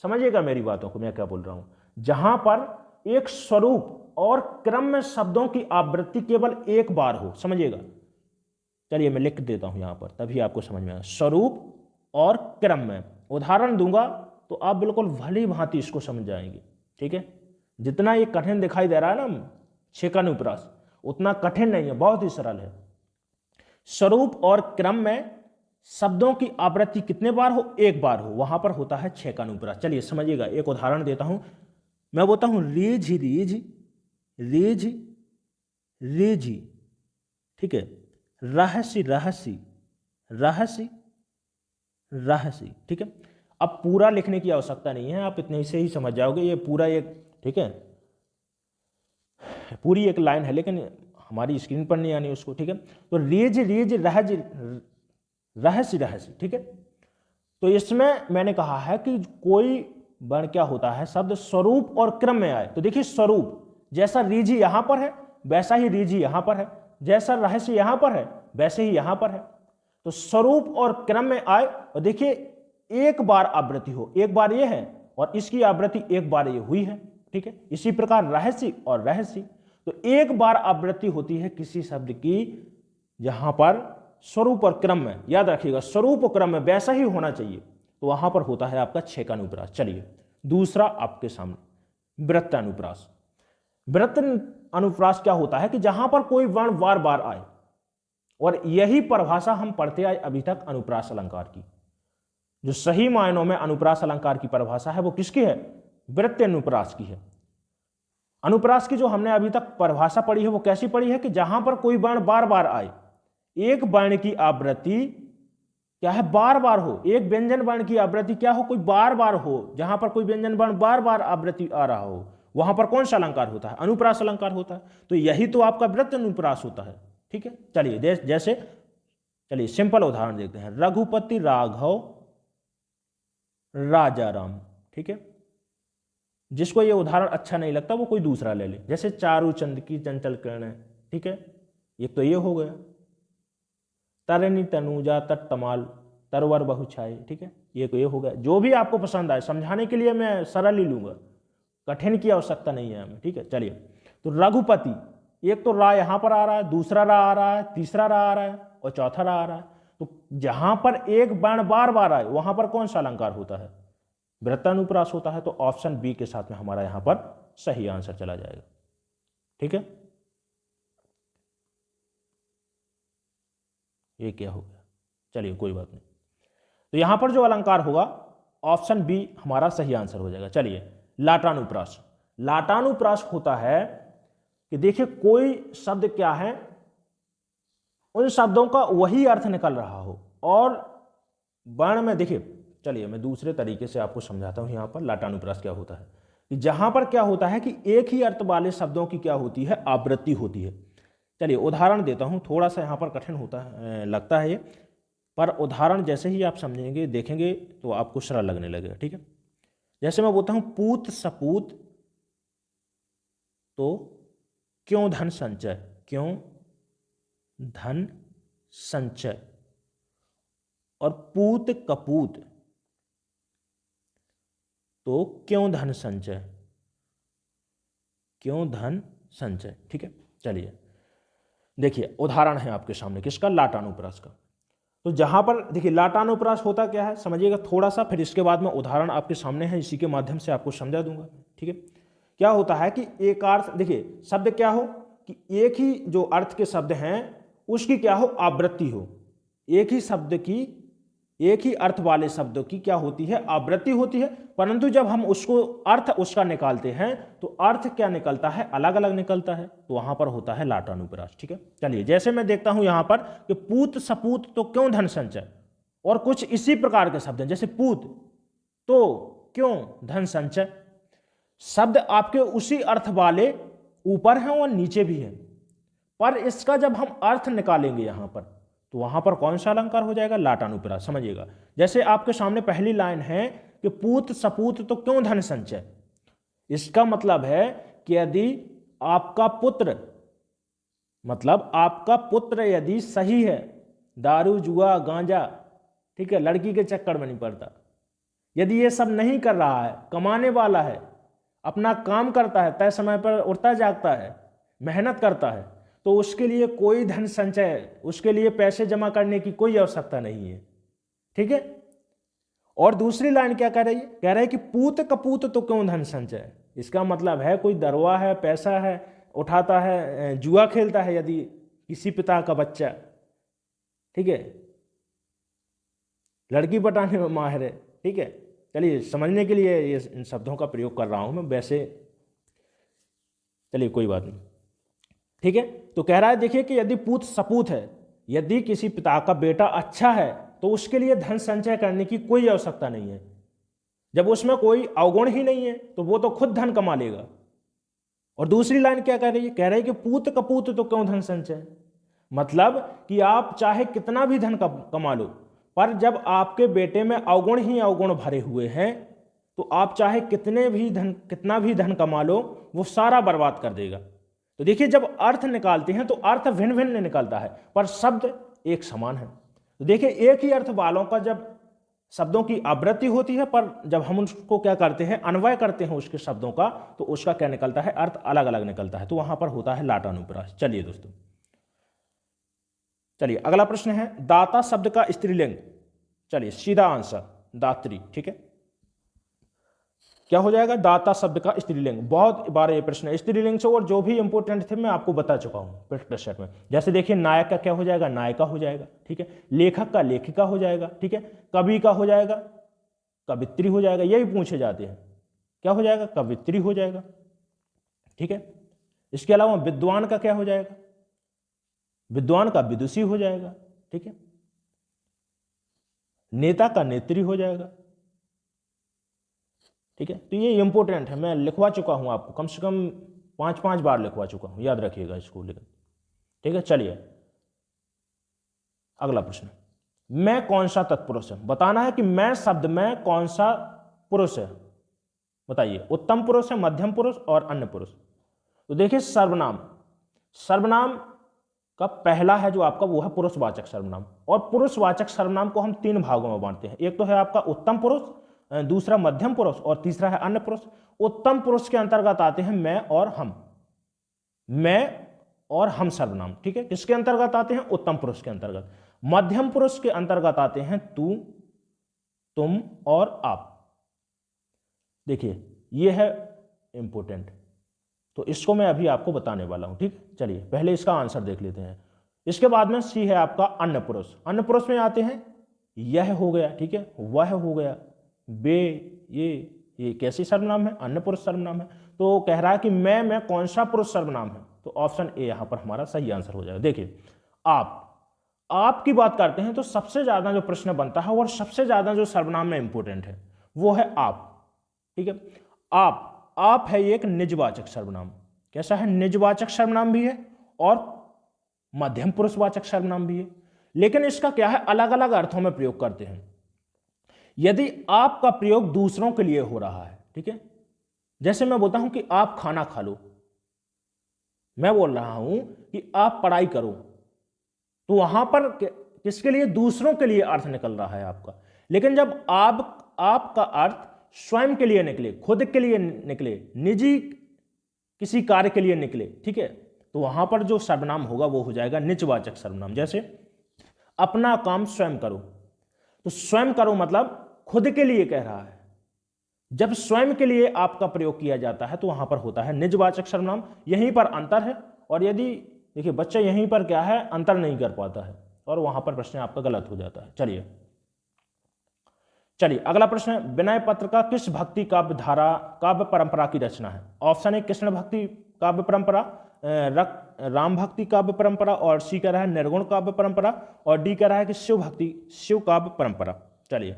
समझिएगा मेरी बातों को मैं क्या बोल रहा हूं, जहां पर एक स्वरूप और क्रम में शब्दों की आवृत्ति केवल एक बार हो, समझिएगा। चलिए मैं लिख देता हूं यहां पर, तभी आपको समझ में आएगा। स्वरूप और क्रम में, उदाहरण दूंगा तो आप बिल्कुल भली भांति इसको समझ जाएंगे। ठीक है, जितना ये कठिन दिखाई दे रहा है ना छेकानुप्रास, उतना कठिन नहीं है, बहुत ही सरल है। स्वरूप और क्रम में शब्दों की आवृत्ति कितने बार हो? एक बार हो, वहां पर होता है छेकानुप्रास। चलिए समझिएगा, एक उदाहरण देता हूं। मैं बोलता हूं रीझ रीझ रीझ रीझ, ठीक है, रहस्य रहस्य रहस्य रहस्य। ठीक है, अब पूरा लिखने की आवश्यकता नहीं है, आप इतने से ही समझ जाओगे। ये पूरा एक, ठीक है, पूरी एक लाइन है, लेकिन हमारी स्क्रीन पर नहीं आनी उसको। ठीक है, तो रीझ रीझ रहस्य रहस्य रहस्य। ठीक है, तो इसमें मैंने कहा है कि कोई वर्ण क्या होता है, शब्द स्वरूप और क्रम में आए। तो देखिए स्वरूप, जैसा रीझी यहां पर है वैसा ही रीझी यहां पर है, जैसा रहस्य यहां पर है वैसे ही यहां पर है। तो स्वरूप और क्रम में आए, और देखिए एक बार आवृत्ति हो, एक बार ये है और इसकी आवृत्ति एक बार ये हुई है, ठीक है। इसी प्रकार रहस्य और रहस्य, तो एक बार आवृत्ति होती है किसी शब्द की जहां पर स्वरूप और क्रम में, याद रखिएगा स्वरूप और क्रम में वैसा ही होना चाहिए, तो वहां पर होता है आपका 6 का अनुप्रास। चलिए दूसरा आपके सामने वृत्त अनुप्रास। वृत्त अनुप्रास क्या होता है कि जहां पर कोई वर्ण बार बार आए, और यही परिभाषा हम पढ़ते आए अभी तक अनुप्रास अलंकार की। जो सही मायनों में अनुप्रास अलंकार की परिभाषा है वो किसकी है? वृत्त अनुप्रास की है। अनुप्रास की जो हमने अभी तक परिभाषा पढ़ी है वो कैसी पढ़ी है कि जहां पर कोई वर्ण बार बार आए, एक वर्ण की आवृत्ति क्या है? बार बार हो। एक व्यंजन वर्ण की आवृत्ति क्या हो? कोई बार बार हो। जहां पर कोई व्यंजन वर्ण बार बार आवृत्ति आ रहा हो, वहां पर कौन सा अलंकार होता है? अनुप्रास अलंकार होता है। तो यही तो आपका वृत्त अनुप्रास होता है, ठीक है। चलिए जैसे चलिए सिंपल उदाहरण देखते हैं। रघुपति राघव राजा राम, ठीक है। जिसको ये उदाहरण अच्छा नहीं लगता वो कोई दूसरा ले ले, जैसे चारू चंद की चंचल किरणें, ठीक है। एक तो ये हो गया। तरनी तनुजा तट तमाल तरवर बहु छाए, ठीक है। ये हो गया। जो भी आपको पसंद आए, समझाने के लिए मैं सरल ही लूंगा, कठिन की आवश्यकता नहीं है हमें, ठीक है। चलिए तो रघुपति, एक तो रा यहां पर आ रहा है, दूसरा रा आ रहा है, तीसरा रा आ रहा है और चौथा रा आ रहा है। तो जहां पर एक वर्ण बार बार आए वहां पर कौन सा अलंकार होता है? वृत्तानुप्रास होता है। तो ऑप्शन बी के साथ में हमारा यहां पर सही आंसर चला जाएगा, ठीक है। ये क्या हो गया? चलिए कोई बात नहीं। तो यहां पर जो अलंकार होगा ऑप्शन बी हमारा सही आंसर हो जाएगा। चलिए लाटानुप्रास। लाटानुप्रास होता है कि देखिए कोई शब्द क्या है, उन शब्दों का वही अर्थ निकल रहा हो और वर्ण में, देखिए चलिए मैं दूसरे तरीके से आपको समझाता हूं। यहां पर लाटानुप्रास क्या होता है कि जहां पर क्या होता है कि एक ही अर्थ वाले शब्दों की क्या होती है? आवृत्ति होती है। चलिए उदाहरण देता हूं, थोड़ा सा यहां पर कठिन होता है, लगता है ये, पर उदाहरण जैसे ही आप समझेंगे देखेंगे तो आपको सरल लगने लगेगा, ठीक है। जैसे मैं बोलता हूं पूत सपूत तो क्यों धन संचय, क्यों धन संचय, और पूत कपूत तो क्यों धन संचय, क्यों धन संचय, ठीक है। चलिए देखिए उदाहरण है आपके सामने किसका? लाटानुप्रास का। तो जहां पर देखिए लाटानुप्रास होता क्या है समझिएगा थोड़ा सा, फिर इसके बाद में उदाहरण आपके सामने है, इसी के माध्यम से आपको समझा दूंगा, ठीक है। क्या होता है कि एक अर्थ, देखिए शब्द क्या हो कि एक ही जो अर्थ के शब्द हैं उसकी क्या हो? आवृत्ति हो। एक ही शब्द की, एक ही अर्थ वाले शब्दों की क्या होती है? आवृत्ति होती है। परंतु जब हम उसको अर्थ उसका निकालते हैं तो अर्थ क्या निकलता है? अलग अलग निकलता है। तो वहां पर होता है लाटानुप्रास, ठीक है। चलिए जैसे मैं देखता हूं यहां पर कि पूत सपूत तो क्यों धन संचय, और कुछ इसी प्रकार के शब्द हैं, जैसे पूत तो क्यों धन संचय। शब्द आपके उसी अर्थ वाले ऊपर हैं और नीचे भी हैं, पर इसका जब हम अर्थ निकालेंगे यहां पर तो वहां पर कौन सा अलंकार हो जाएगा? लाटानुप्रास। समझिएगा जैसे आपके सामने पहली लाइन है कि पूत सपूत तो क्यों धन संचय। इसका मतलब है कि यदि आपका पुत्र, मतलब आपका पुत्र यदि सही है, दारू जुआ गांजा, ठीक है, लड़की के चक्कर में नहीं पड़ता, यदि ये सब नहीं कर रहा है, कमाने वाला है, अपना काम करता है, तय समय पर उठता जागता है, मेहनत करता है, तो उसके लिए कोई धन संचय, उसके लिए पैसे जमा करने की कोई आवश्यकता नहीं है, ठीक है। और दूसरी लाइन क्या कह रही है? कह रहा है कि पूत कपूत तो क्यों धन संचय। इसका मतलब है कोई दरवा है, पैसा है, उठाता है, जुआ खेलता है, यदि किसी पिता का बच्चा, ठीक है, लड़की पटाने में माहिर है, ठीक है। चलिए समझने के लिए ये इन शब्दों का प्रयोग कर रहा हूं मैं, वैसे चलिए कोई बात नहीं, ठीक है। तो कह रहा है देखिए कि यदि पूत सपूत है, यदि किसी पिता का बेटा अच्छा है तो उसके लिए धन संचय करने की कोई आवश्यकता नहीं है। जब उसमें कोई अवगुण ही नहीं है तो वो तो खुद धन कमा लेगा। और दूसरी लाइन क्या कह रही है? कह रही है कि पूत कपूत तो क्यों धन संचय, मतलब कि आप चाहे कितना भी धन कमा लो, पर जब आपके बेटे में अवगुण ही अवगुण भरे हुए हैं तो आप चाहे कितना भी धन कमा लो, वो सारा बर्बाद कर देगा। तो देखिए जब अर्थ निकालते हैं तो अर्थ भिन्न भिन्न निकलता है, पर शब्द एक समान है। तो देखिए एक ही अर्थ वालों का जब शब्दों की आवृत्ति होती है, पर जब हम उसको क्या करते हैं, अन्वय करते हैं उसके शब्दों का, तो उसका क्या निकलता है, अर्थ अलग अलग निकलता है, तो वहां पर होता है लाटानुप्रास। चलिए दोस्तों, चलिए अगला प्रश्न है, दाता शब्द का स्त्रीलिंग। चलिए सीधा आंसर दात्री, ठीक है। क्या हो जाएगा, दाता शब्द का स्त्रीलिंग। बहुत बार ये प्रश्न स्त्रीलिंग से और जो भी इंपोर्टेंट थे मैं आपको बता चुका हूं प्रैक्टिस सेट में। जैसे देखिए, नायक का क्या हो जाएगा, नायिका हो जाएगा, ठीक है। लेखक का लेखिका हो जाएगा, ठीक है। कवि का हो जाएगा कवित्री हो जाएगा, ये भी पूछे जाते हैं, क्या हो जाएगा, कवित्री हो जाएगा, ठीक है। इसके अलावा विद्वान का क्या हो जाएगा, विद्वान का विदुषी हो जाएगा, ठीक है। नेता का नेत्री हो जाएगा, ठीक है। तो ये इंपॉर्टेंट है, मैं लिखवा चुका हूं आपको, कम से कम 5 बार लिखवा चुका हूं, याद रखिएगा इसको लेकर, ठीक है। चलिए अगला प्रश्न, मैं कौन सा तत्पुरुष है, बताना है कि मैं शब्द में कौन सा पुरुष है, बताइए। उत्तम पुरुष है, मध्यम पुरुष और अन्य पुरुष। तो देखिए, सर्वनाम, सर्वनाम का पहला है जो आपका, वो है पुरुषवाचक सर्वनाम। और पुरुषवाचक सर्वनाम को हम 3 भागों में बांटते हैं, एक तो है आपका उत्तम पुरुष, दूसरा मध्यम पुरुष और तीसरा है अन्य पुरुष। उत्तम पुरुष के अंतर्गत आते हैं मैं और हम, मैं और हम सर्वनाम, ठीक है। किसके अंतर्गत आते हैं, उत्तम पुरुष के अंतर्गत। मध्यम पुरुष के अंतर्गत आते हैं तू, तुम और आप। देखिए ये है इंपॉर्टेंट, तो इसको मैं अभी आपको बताने वाला हूं, ठीक। चलिए पहले इसका आंसर देख लेते हैं। इसके बाद में सी है आपका अन्य पुरुष। अन्य पुरुष में आते हैं यह हो गया, ठीक है, वह हो गया, बे, ये कैसी सर्वनाम है, अन्य पुरुष सर्वनाम है। तो कह रहा है कि मैं कौन सा पुरुष सर्वनाम है, तो ऑप्शन ए यहां पर हमारा सही आंसर हो जाएगा। देखिए आप की बात करते हैं तो सबसे ज्यादा जो प्रश्न बनता है और सबसे ज्यादा जो सर्वनाम में इंपॉर्टेंट है वो है आप, ठीक है। आप है एक निजवाचक सर्वनाम। कैसा है, निजवाचक सर्वनाम भी है और मध्यम पुरुषवाचक सर्वनाम भी है, लेकिन इसका क्या है, अलग अलग अर्थों में प्रयोग करते हैं। यदि आपका प्रयोग दूसरों के लिए हो रहा है, ठीक है, जैसे मैं बोलता हूं कि आप खाना खा लो, मैं बोल रहा हूं कि आप पढ़ाई करो, तो वहां पर किसके लिए, दूसरों के लिए अर्थ निकल रहा है आपका। लेकिन जब आपका अर्थ स्वयं के लिए निकले, खुद के लिए निकले, निजी किसी कार्य के लिए निकले, ठीक है, तो वहां पर जो सर्वनाम होगा वो हो जाएगा निजवाचक सर्वनाम। जैसे अपना काम स्वयं करो, तो स्वयं करो मतलब खुद के लिए कह रहा है। जब स्वयं के लिए आपका प्रयोग किया जाता है तो वहां पर होता है निजवाचक सर्वनाम। यहीं पर अंतर है, और यदि देखिए बच्चा यहीं पर क्या है, अंतर नहीं कर पाता है और वहां पर प्रश्न आपका गलत हो जाता है। चलिए अगला प्रश्न है, विनय पत्र का किस भक्ति काव्य धारा काव्य परंपरा की रचना है। ऑप्शन ए कृष्ण भक्ति काव्य परंपरा, राम भक्ति काव्य परंपरा, और सी कह रहा है निर्गुण काव्य परंपरा, और डी कह रहा है कि शिव भक्ति शिव काव्य परंपरा। चलिए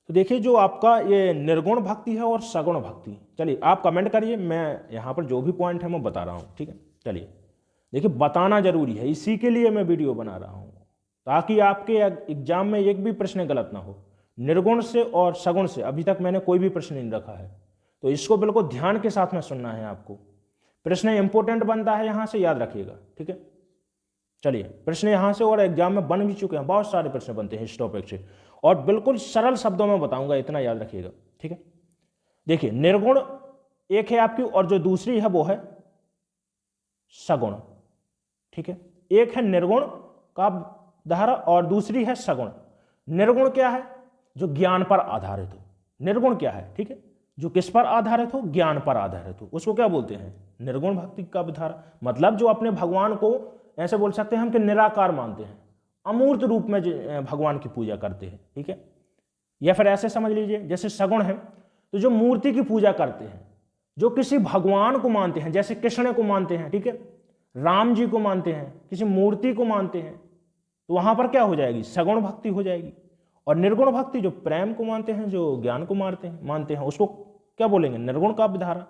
तो देखिए, जो आपका ये निर्गुण भक्ति है और सगुण भक्ति, चलिए आप कमेंट करिए, मैं यहाँ पर जो भी पॉइंट है मैं बता रहा हूँ, ठीक है। चलिए देखिए, बताना जरूरी है, इसी के लिए मैं वीडियो बना रहा हूँ, ताकि आपके एग्जाम में एक भी प्रश्न गलत ना हो। निर्गुण से और सगुण से अभी तक मैंने कोई भी प्रश्न नहीं रखा है, तो इसको बिल्कुल ध्यान के साथ में सुनना है आपको। प्रश्न इंपोर्टेंट बनता है, यहां से याद रखिएगा, ठीक है। चलिए प्रश्न यहां से और एग्जाम में बन भी चुके हैं, बहुत सारे प्रश्न बनते हैं इस टॉपिक से, और बिल्कुल सरल शब्दों में बताऊंगा, इतना याद रखिएगा, ठीक है। देखिए निर्गुण एक है आपकी, और जो दूसरी है वो है सगुण, ठीक है। एक है निर्गुण का धारा और दूसरी है सगुण। निर्गुण क्या है, जो ज्ञान पर आधारित हो। निर्गुण क्या है, ठीक है, जो किस पर आधारित हो, ज्ञान पर आधारित हो, उसको क्या बोलते हैं, निर्गुण भक्ति का धारा। मतलब जो अपने भगवान को ऐसे बोल सकते हैं हम कि निराकार मानते हैं, अमूर्त रूप में भगवान की पूजा करते हैं, ठीक है। या फिर ऐसे समझ लीजिए, जैसे सगुण है तो जो मूर्ति की पूजा करते हैं, जो किसी भगवान को मानते हैं, जैसे कृष्ण को मानते हैं, ठीक है, राम जी को मानते हैं, किसी मूर्ति को मानते हैं, तो वहां पर क्या हो जाएगी, सगुण भक्ति हो जाएगी। और निर्गुण भक्ति जो प्रेम को मानते हैं, जो ज्ञान को मानते हैं, उसको क्या बोलेंगे, निर्गुण काव्य धारा।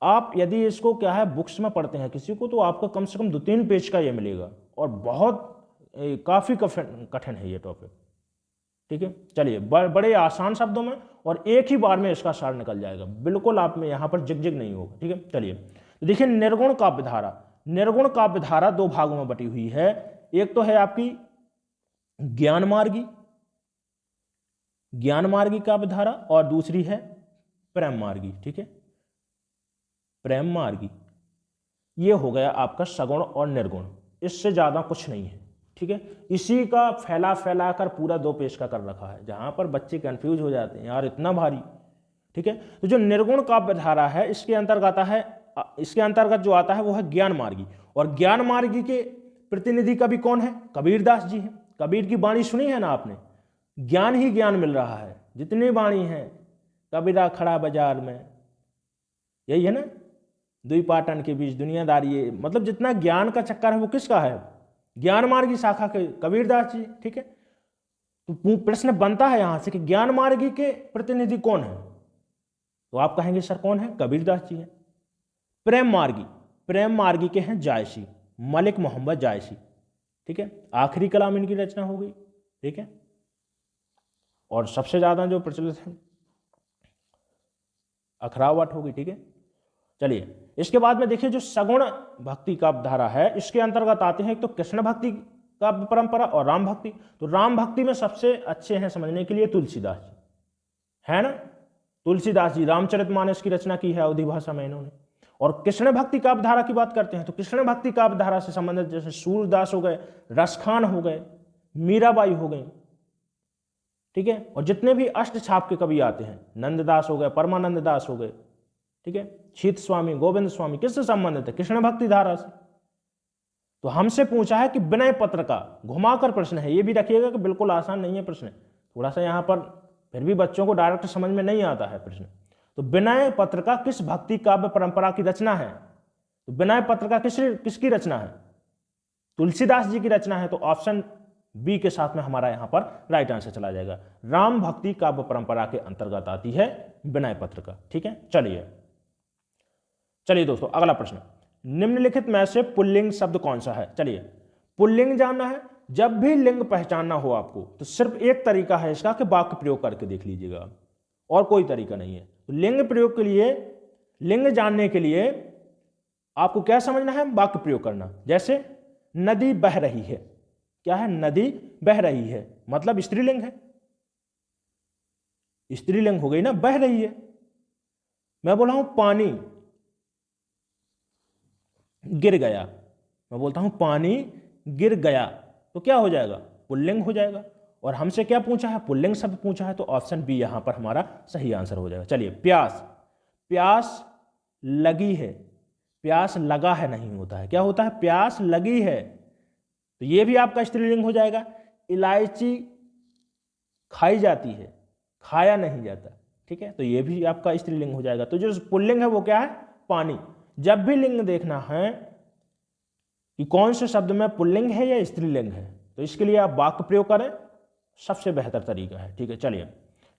आप यदि इसको क्या है बुक्स में पढ़ते हैं किसी को, तो आपको कम से कम 2-3 पेज का ये मिलेगा, और बहुत काफी कठिन है ये टॉपिक, ठीक है। चलिए बड़े आसान शब्दों में और एक ही बार में इसका सार निकल जाएगा, बिल्कुल आप में यहां पर जिग नहीं होगा, ठीक है। चलिए तो देखिए, निर्गुण काव्य धारा, निर्गुण काव्य धारा 2 भागों में बटी हुई है। एक तो है आपकी ज्ञान मार्गी, ज्ञान मार्गी काव्य धारा और दूसरी है प्रेम मार्गी। ठीक है, प्रेम मार्गी ये हो गया आपका सगुण और निर्गुण, इससे ज्यादा कुछ नहीं है। ठीक है, इसी का फैला कर पूरा 2 पेज का कर रखा है, जहां पर बच्चे कंफ्यूज हो जाते हैं यार इतना भारी। ठीक है, तो जो निर्गुण काव्य धारा है इसके अंतर्गत जो आता है वो है ज्ञान मार्गी, और ज्ञान मार्गी के प्रतिनिधि कवि कौन है? कबीरदास जी हैं। कबीर की वाणी सुनी है ना आपने, ज्ञान ही ज्ञान मिल रहा है, जितनी वाणी है कबीरा खड़ा बाजार में, यही है ना, दुई पाटन के बीच दुनियादारी, मतलब जितना ज्ञान का चक्कर है वो किसका है? ज्ञान मार्गी शाखा के कबीरदास जी। ठीक है, तो प्रश्न बनता है यहां से कि ज्ञान मार्गी के प्रतिनिधि कौन है, तो आप कहेंगे सर कौन है? कबीरदास जी है। प्रेम मार्गी के हैं जायसी, मलिक मोहम्मद जायसी। ठीक है, आखिरी कलाम इनकी रचना हो गई। ठीक है, और सबसे ज्यादा जो प्रचलित है अखरावट होगी। ठीक है, चलिए इसके बाद में देखिए जो सगुण भक्ति काव्य धारा है इसके अंतर्गत आते हैं एक तो कृष्ण भक्ति काव्य परंपरा और राम भक्ति। तो राम भक्ति में सबसे अच्छे हैं समझने के लिए तुलसीदास जी, है ना, तुलसीदास जी रामचरितमानस की रचना की है अवधी भाषा में इन्होंने। और कृष्ण भक्ति काव्य धारा की बात करते हैं तो कृष्ण भक्ति काव्य धारा से संबंधित जैसे सूरदास हो गए, रसखान हो गए, मीराबाई हो गई। ठीक है, और जितने भी अष्ट छाप के कवि आते हैं, नंददास हो गए, परमानंद दास हो गए। ठीक है, शीत स्वामी, गोविंद स्वामी, किससे संबंधित है? कृष्ण भक्ति धारा से। तो हमसे पूछा है कि विनय पत्र का, घुमाकर प्रश्न है, ये भी रखिएगा कि बिल्कुल आसान नहीं है प्रश्न, थोड़ा सा यहां पर फिर भी बच्चों को डायरेक्ट समझ में नहीं आता है प्रश्न। तो विनय पत्र का किस भक्ति काव्य परंपरा की रचना है? तो विनय पत्र का किसकी रचना है? तुलसीदास जी की रचना है। तो ऑप्शन बी के साथ में हमारा यहां पर राइट आंसर चला जाएगा। राम भक्ति काव्य परंपरा के अंतर्गत आती है विनय पत्र का। ठीक है, चलिए दोस्तों अगला प्रश्न, निम्नलिखित में से पुल्लिंग शब्द कौन सा है? चलिए पुल्लिंग जानना है। जब भी लिंग पहचानना हो आपको तो सिर्फ एक तरीका है इसका कि वाक्य प्रयोग करके देख लीजिएगा, और कोई तरीका नहीं है। तो लिंग प्रयोग के लिए, लिंग जानने के लिए आपको क्या समझना है? वाक्य प्रयोग करना। जैसे नदी बह रही है, क्या है? नदी बह रही है, मतलब स्त्रीलिंग है, स्त्रीलिंग हो गई ना, बह रही है। मैं बोला हूं पानी गिर गया, मैं बोलता हूं पानी गिर गया, तो क्या हो जाएगा? पुल्लिंग हो जाएगा। और हमसे क्या पूछा है? पुल्लिंग शब्द पूछा है, तो ऑप्शन बी यहां पर हमारा सही आंसर हो जाएगा। चलिए प्यास लगी है, प्यास लगा है नहीं होता है, क्या होता है? प्यास लगी है, तो ये भी आपका स्त्रीलिंग हो जाएगा। इलायची खाई जाती है, खाया नहीं जाता। ठीक है, तो ये भी आपका स्त्रीलिंग हो जाएगा। तो जो पुल्लिंग है वो क्या है? पानी। जब भी लिंग देखना है कि कौन से शब्द में पुल्लिंग है या स्त्रीलिंग है, तो इसके लिए आप वाक्य प्रयोग करें, सबसे बेहतर तरीका है। ठीक है, चलिए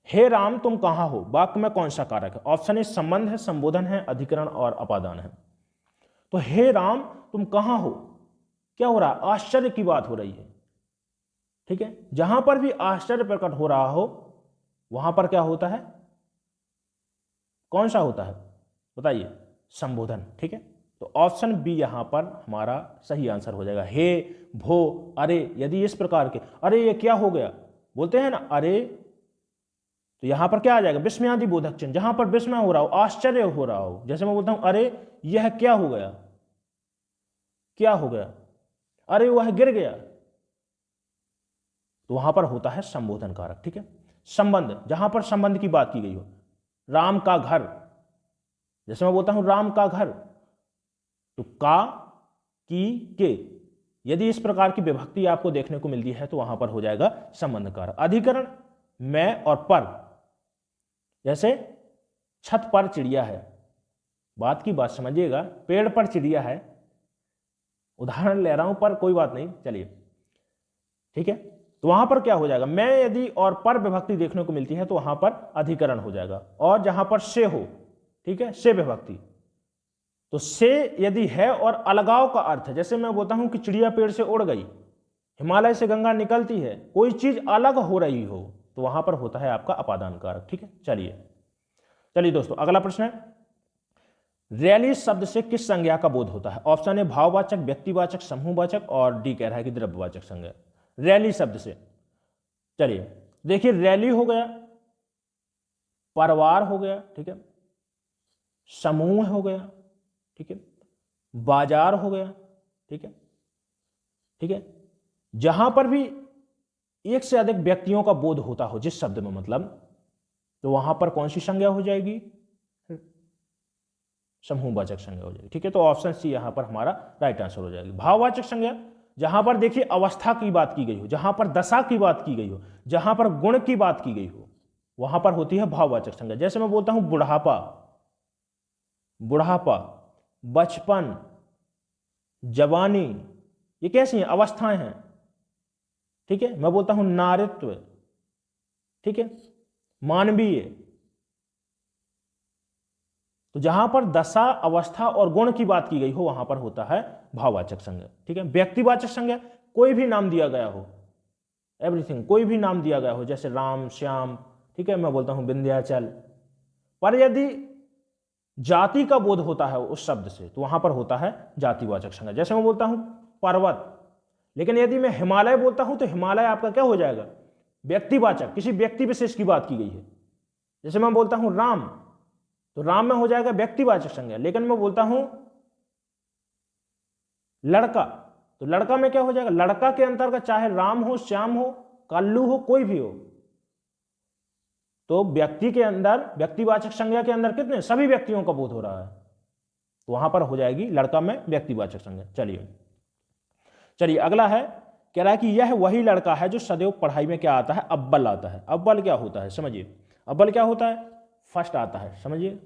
हे राम तुम कहां हो, वाक्य में कौन सा कारक है? ऑप्शन ए संबंध है, संबोधन है, अधिकरण और अपादान है। तो हे राम तुम कहां हो, क्या हो रहा है? आश्चर्य की बात हो रही है। ठीक है, जहां पर भी आश्चर्य प्रकट हो रहा हो वहां पर क्या होता है? कौन सा होता है बताइए? संबोधन। ठीक है, तो ऑप्शन बी यहां पर हमारा सही आंसर हो जाएगा। हे, भो, अरे, यदि इस प्रकार के, अरे ये क्या हो गया बोलते हैं ना, अरे, तो यहां पर क्या आ जाएगा? विस्मयादि बोधक चिन्ह। जहां पर विस्मय हो रहा हो, आश्चर्य हो रहा हो, जैसे मैं बोलता हूं अरे यह क्या हो गया, क्या हो गया, अरे वह गिर गया, तो वहां पर होता है संबोधन कारक। ठीक है, संबंध, जहां पर संबंध की बात की गई हो, राम का घर, जैसे मैं बोलता हूं राम का घर, तो का, की, के, यदि इस प्रकार की विभक्ति आपको देखने को मिलती है तो वहां पर हो जाएगा संबंध कारक। अधिकरण मैं और पर, जैसे छत पर चिड़िया है, बात की बात समझिएगा, पेड़ पर चिड़िया है, उदाहरण ले रहा हूं पर कोई बात नहीं, चलिए ठीक है। तो वहां पर क्या हो जाएगा? मैं यदि और पर विभक्ति देखने को मिलती है तो वहां पर अधिकरण हो जाएगा। और जहां पर से हो, ठीक है, से विभक्ति, तो से यदि है और अलगाव का अर्थ है, जैसे मैं बोलता हूं कि चिड़िया पेड़ से उड़ गई, हिमालय से गंगा निकलती है, कोई चीज अलग हो रही हो, तो वहां पर होता है आपका अपादान कारक। ठीक है, चलिए दोस्तों अगला प्रश्न है, रैली शब्द से किस संज्ञा का बोध होता है? ऑप्शन ए भाववाचक, व्यक्तिवाचक, समूहवाचक, और डी कह रहा है कि द्रव्यवाचक संज्ञा। रैली शब्द से, चलिए देखिए, रैली हो गया, परिवार हो गया, ठीक है, समूह हो गया, ठीक है, बाजार हो गया, ठीक है, ठीक है। जहां पर भी एक से अधिक व्यक्तियों का बोध होता हो जिस शब्द में, मतलब, तो वहां पर कौन सी संज्ञा हो जाएगी? समूहवाचक संज्ञा हो जाएगी, ठीक है। तो ऑप्शन सी यहां पर हमारा राइट आंसर हो जाएगी। भाववाचक संज्ञा, जहां पर देखिए अवस्था की बात की गई हो, जहां पर दशा की बात की गई हो, जहां पर गुण की बात की गई हो, वहां पर होती है भाववाचक संज्ञा। जैसे मैं बोलता हूं बुढ़ापा, बुढ़ापा, बचपन, जवानी, ये कैसी हैं? अवस्थाएं हैं, ठीक है। मैं बोलता हूं नारित्व, ठीक है, मानवीय। तो जहां पर दशा, अवस्था और गुण की बात की गई हो वहां पर होता है भाववाचक संज्ञा, ठीक है। व्यक्तिवाचक संज्ञा, कोई भी नाम दिया गया हो, एवरीथिंग, कोई भी नाम दिया गया हो, जैसे राम, श्याम, ठीक है, मैं बोलता हूं विंध्याचल। पर यदि जाति का बोध होता है उस शब्द से तो वहां पर होता है जातिवाचक संज्ञा। जैसे मैं बोलता हूं पर्वत, लेकिन यदि मैं हिमालय बोलता हूं तो हिमालय आपका क्या हो जाएगा? व्यक्तिवाचक, किसी व्यक्ति विशेष की बात की गई है। जैसे मैं बोलता हूं राम, तो राम में हो जाएगा व्यक्तिवाचक संज्ञा। लेकिन मैं बोलता हूं लड़का, तो लड़का में क्या हो जाएगा? लड़का के अंतर्गत चाहे राम हो, श्याम हो, कल्लू हो, कोई भी हो, तो व्यक्ति के अंदर, व्यक्तिवाचक संज्ञा के अंदर कितने? सभी व्यक्तियों का बोध हो रहा है, तो वहां पर हो जाएगी लड़का में व्यक्तिवाचक संज्ञा। चलिए अगला है, कह रहा है कि यह वही लड़का है जो सदैव पढ़ाई में क्या आता है? अव्वल आता है। अव्वल क्या होता है समझिए, अव्वल क्या होता है? फर्स्ट आता है, समझिए,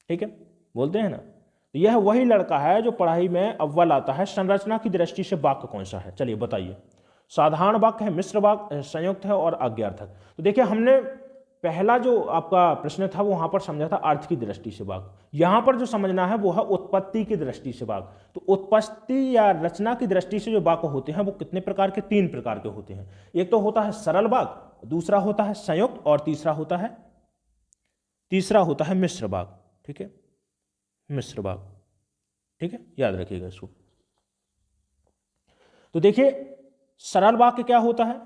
ठीक है, बोलते हैं ना। तो यह वही लड़का है जो पढ़ाई में अव्वल आता है। संरचना की दृष्टि से वाक्य कौन सा है? चलिए बताइए। साधारण वाक्य है, मिश्र वाक्य, संयुक्त है और आज्ञार्थक। तो देखिए हमने पहला जो आपका प्रश्न था वो वहां पर समझा था अर्थ की दृष्टि से वाक्य, यहां पर जो समझना है वो है उत्पत्ति की दृष्टि से वाक्य। तो उत्पत्ति या रचना की दृष्टि से जो वाक्य होते हैं वो कितने प्रकार के? 3 प्रकार के होते हैं। एक तो होता है सरल वाक्य, दूसरा होता है संयुक्त, और तीसरा होता है मिश्र वाक्य, ठीक है, मिश्र वाक्य, ठीक है, याद रखिएगा इसको। तो देखिए सरल वाक्य क्या होता है,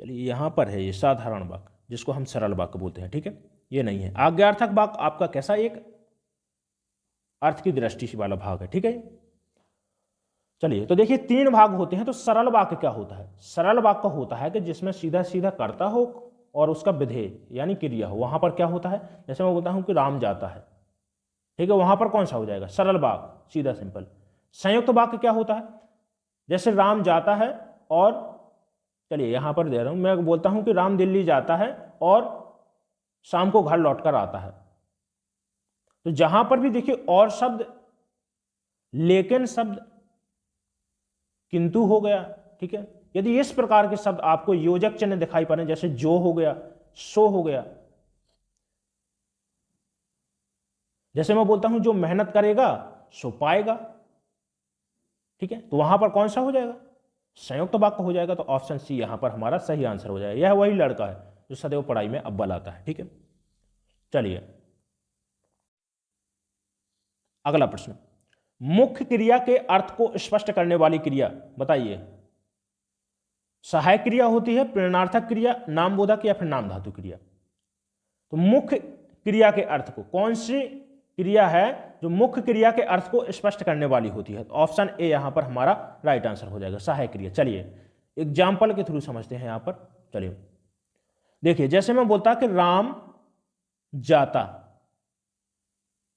चलिए यहां पर है ये साधारण वाक्य जिसको हम सरल वाक्य बोलते हैं, ठीक है, ये नहीं है। आज्ञार्थक वाक्य आपका कैसा? एक अर्थ की दृष्टि से वाला भाग है, ठीक है। चलिए तो देखिए 3 भाग होते हैं। तो सरल वाक्य क्या होता है? सरल वाक्य होता है कि जिसमें सीधा सीधा कर्ता हो और उसका विधेय यानी क्रिया हो। वहां पर क्या होता है? जैसे मैं बोलता हूं कि राम जाता है, ठीक है, वहां पर कौन सा हो जाएगा? सरल वाक्य, सीधा सिंपल। संयुक्त वाक्य क्या होता है? जैसे राम जाता है और, चलिए यहां पर दे रहा हूं, मैं बोलता हूं कि राम दिल्ली जाता है और शाम को घर लौटकर आता है। तो जहां पर भी देखिए और शब्द, लेकिन शब्द, किंतु हो गया, ठीक है। यदि इस प्रकार के शब्द आपको योजक चिन्ह दिखाई पड़े, जैसे जो हो गया, सो हो गया, जैसे मैं बोलता हूं जो मेहनत करेगा सो पाएगा, ठीक है, तो वहां पर कौन सा हो जाएगा? संयुक्त वाक्य हो जाएगा। तो ऑप्शन सी यहां पर हमारा सही आंसर हो जाएगा। यह वही लड़का है जो सदैव पढ़ाई में अव्वल आता है, ठीक है। चलिए अगला प्रश्न, मुख्य क्रिया के अर्थ को स्पष्ट करने वाली क्रिया बताइए। सहायक क्रिया होती है, प्रेरणार्थक क्रिया, नामबोधक, या फिर नाम धातु क्रिया। तो मुख्य क्रिया के अर्थ को, कौन सी क्रिया है जो मुख्य क्रिया के अर्थ को स्पष्ट करने वाली होती है? तो ऑप्शन ए यहां पर हमारा राइट आंसर हो जाएगा, सहायक क्रिया। चलिए एग्जाम्पल के थ्रू समझते हैं यहां पर। चलिए देखिए, जैसे मैं बोलता कि राम जाता,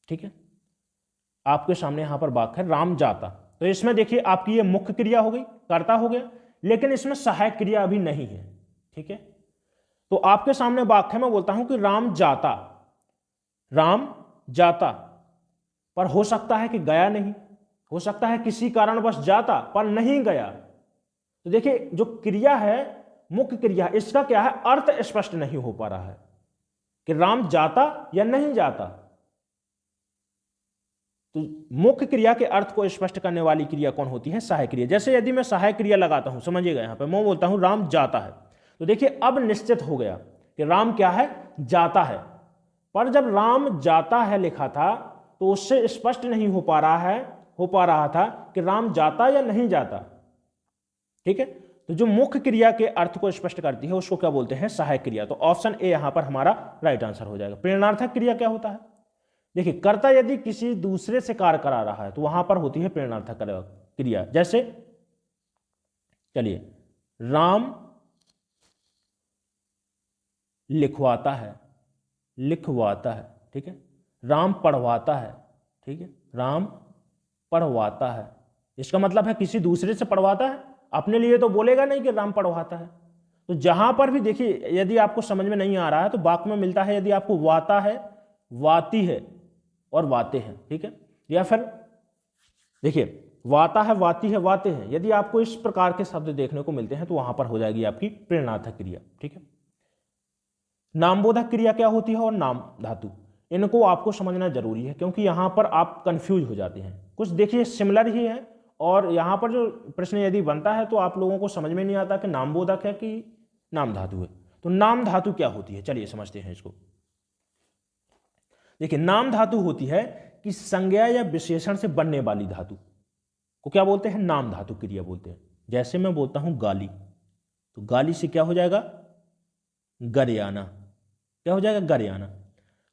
ठीक है, आपके सामने यहां पर वाक्य है राम जाता, तो इसमें देखिए आपकी ये मुख्य क्रिया हो गई, कर्ता हो गया, लेकिन इसमें सहायक क्रिया अभी नहीं है, ठीक है। तो आपके सामने वाक्य है, मैं बोलता हूं कि राम जाता, राम जाता, पर हो सकता है कि गया नहीं, हो सकता है किसी कारणवश जाता पर नहीं गया। तो देखिए जो क्रिया है, मुख्य क्रिया, इसका क्या है? अर्थ स्पष्ट नहीं हो पा रहा है कि राम जाता या नहीं जाता। तो मुख्य क्रिया के अर्थ को स्पष्ट करने वाली क्रिया कौन होती है? सहायक क्रिया। जैसे यदि मैं सहायक क्रिया लगाता हूं, समझिएगा, यहां पे मैं बोलता हूं राम जाता है, तो देखिए अब निश्चित हो गया कि राम क्या है? जाता है। पर जब राम जाता है लिखा था तो उससे स्पष्ट नहीं हो पा रहा था कि राम जाता या नहीं जाता, ठीक है। तो जो मुख्य क्रिया के अर्थ को स्पष्ट करती है उसको क्या बोलते हैं, सहायक क्रिया। तो ऑप्शन ए यहां पर हमारा राइट आंसर हो जाएगा। प्रेरणार्थक क्रिया क्या होता है, देखिए कर्ता यदि किसी दूसरे से कार्य करा रहा है तो वहां पर होती है प्रेरणार्थक क्रिया। जैसे चलिए, राम लिखवाता है, लिखवाता है, ठीक है। राम पढ़वाता है, ठीक है। राम पढ़वाता है, इसका मतलब है किसी दूसरे से पढ़वाता है, अपने लिए तो बोलेगा नहीं कि राम पढ़वाता है। तो जहां पर भी देखिए, यदि आपको समझ में नहीं आ रहा है तो वाक्य में मिलता है, यदि आपको वाता है, वाती है और वाते हैं, ठीक है। या फिर देखिए वाता है, वाती है, वाते हैं, यदि आपको इस प्रकार के शब्द देखने को मिलते हैं तो वहां पर हो जाएगी आपकी प्रेरणार्थक क्रिया, ठीक है। नामबोधक क्रिया क्या होती है और नाम धातु, इनको आपको समझना जरूरी है क्योंकि यहां पर आप कंफ्यूज हो जाते हैं। कुछ देखिए सिमिलर ही है और यहां पर जो प्रश्न यदि बनता है तो आप लोगों को समझ में नहीं आता कि नामबोधक है कि नाम धातु है। तो नाम धातु क्या होती है, चलिए समझते हैं इसको। देखिए नाम धातु होती है कि संज्ञा या विशेषण से बनने वाली धातु को क्या बोलते हैं, नाम धातु क्रिया बोलते हैं। जैसे मैं बोलता हूं गाली, तो गाली से क्या हो जाएगा, गरियाना, क्या हो जाएगा, गरियाना।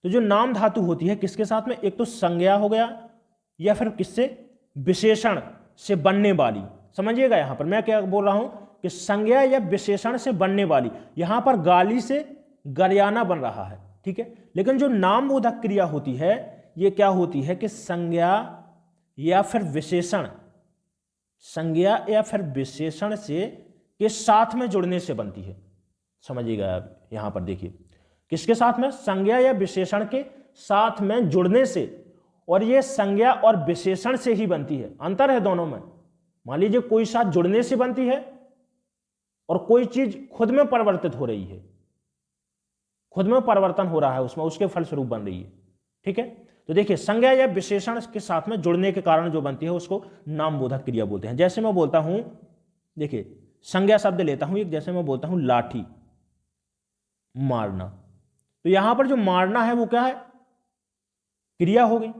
तो जो नाम धातु होती है किसके साथ में, एक तो संज्ञा हो गया या फिर किससे, विशेषण से बनने वाली। समझिएगा यहां पर मैं क्या बोल रहा हूं कि संज्ञा या विशेषण से बनने वाली, यहां पर गाली से गरियाना बन रहा है, ठीक है। लेकिन जो नामबोधक क्रिया होती है ये क्या होती है कि संज्ञा या फिर विशेषण, संज्ञा या फिर विशेषण से के साथ में जुड़ने से बनती है। समझिएगा आप यहां पर देखिए, किसके साथ में, संज्ञा या विशेषण के साथ में जुड़ने से, और ये संज्ञा और विशेषण से ही बनती है, अंतर है दोनों में। मान लीजिए कोई साथ जुड़ने से बनती है और कोई चीज खुद में परिवर्तित हो रही है, खुद में परिवर्तन हो रहा है उसमें, उसके फलस्वरूप बन रही है, ठीक है। तो देखिए संज्ञा या विशेषण के साथ में जुड़ने के कारण जो बनती है उसको नामबोधक क्रिया बोलते हैं। जैसे मैं बोलता हूं, देखिए संज्ञा शब्द लेता हूं एक, जैसे मैं बोलता हूं लाठी, मारना, तो यहां पर जो मारना है वो क्या है, क्रिया हो गई,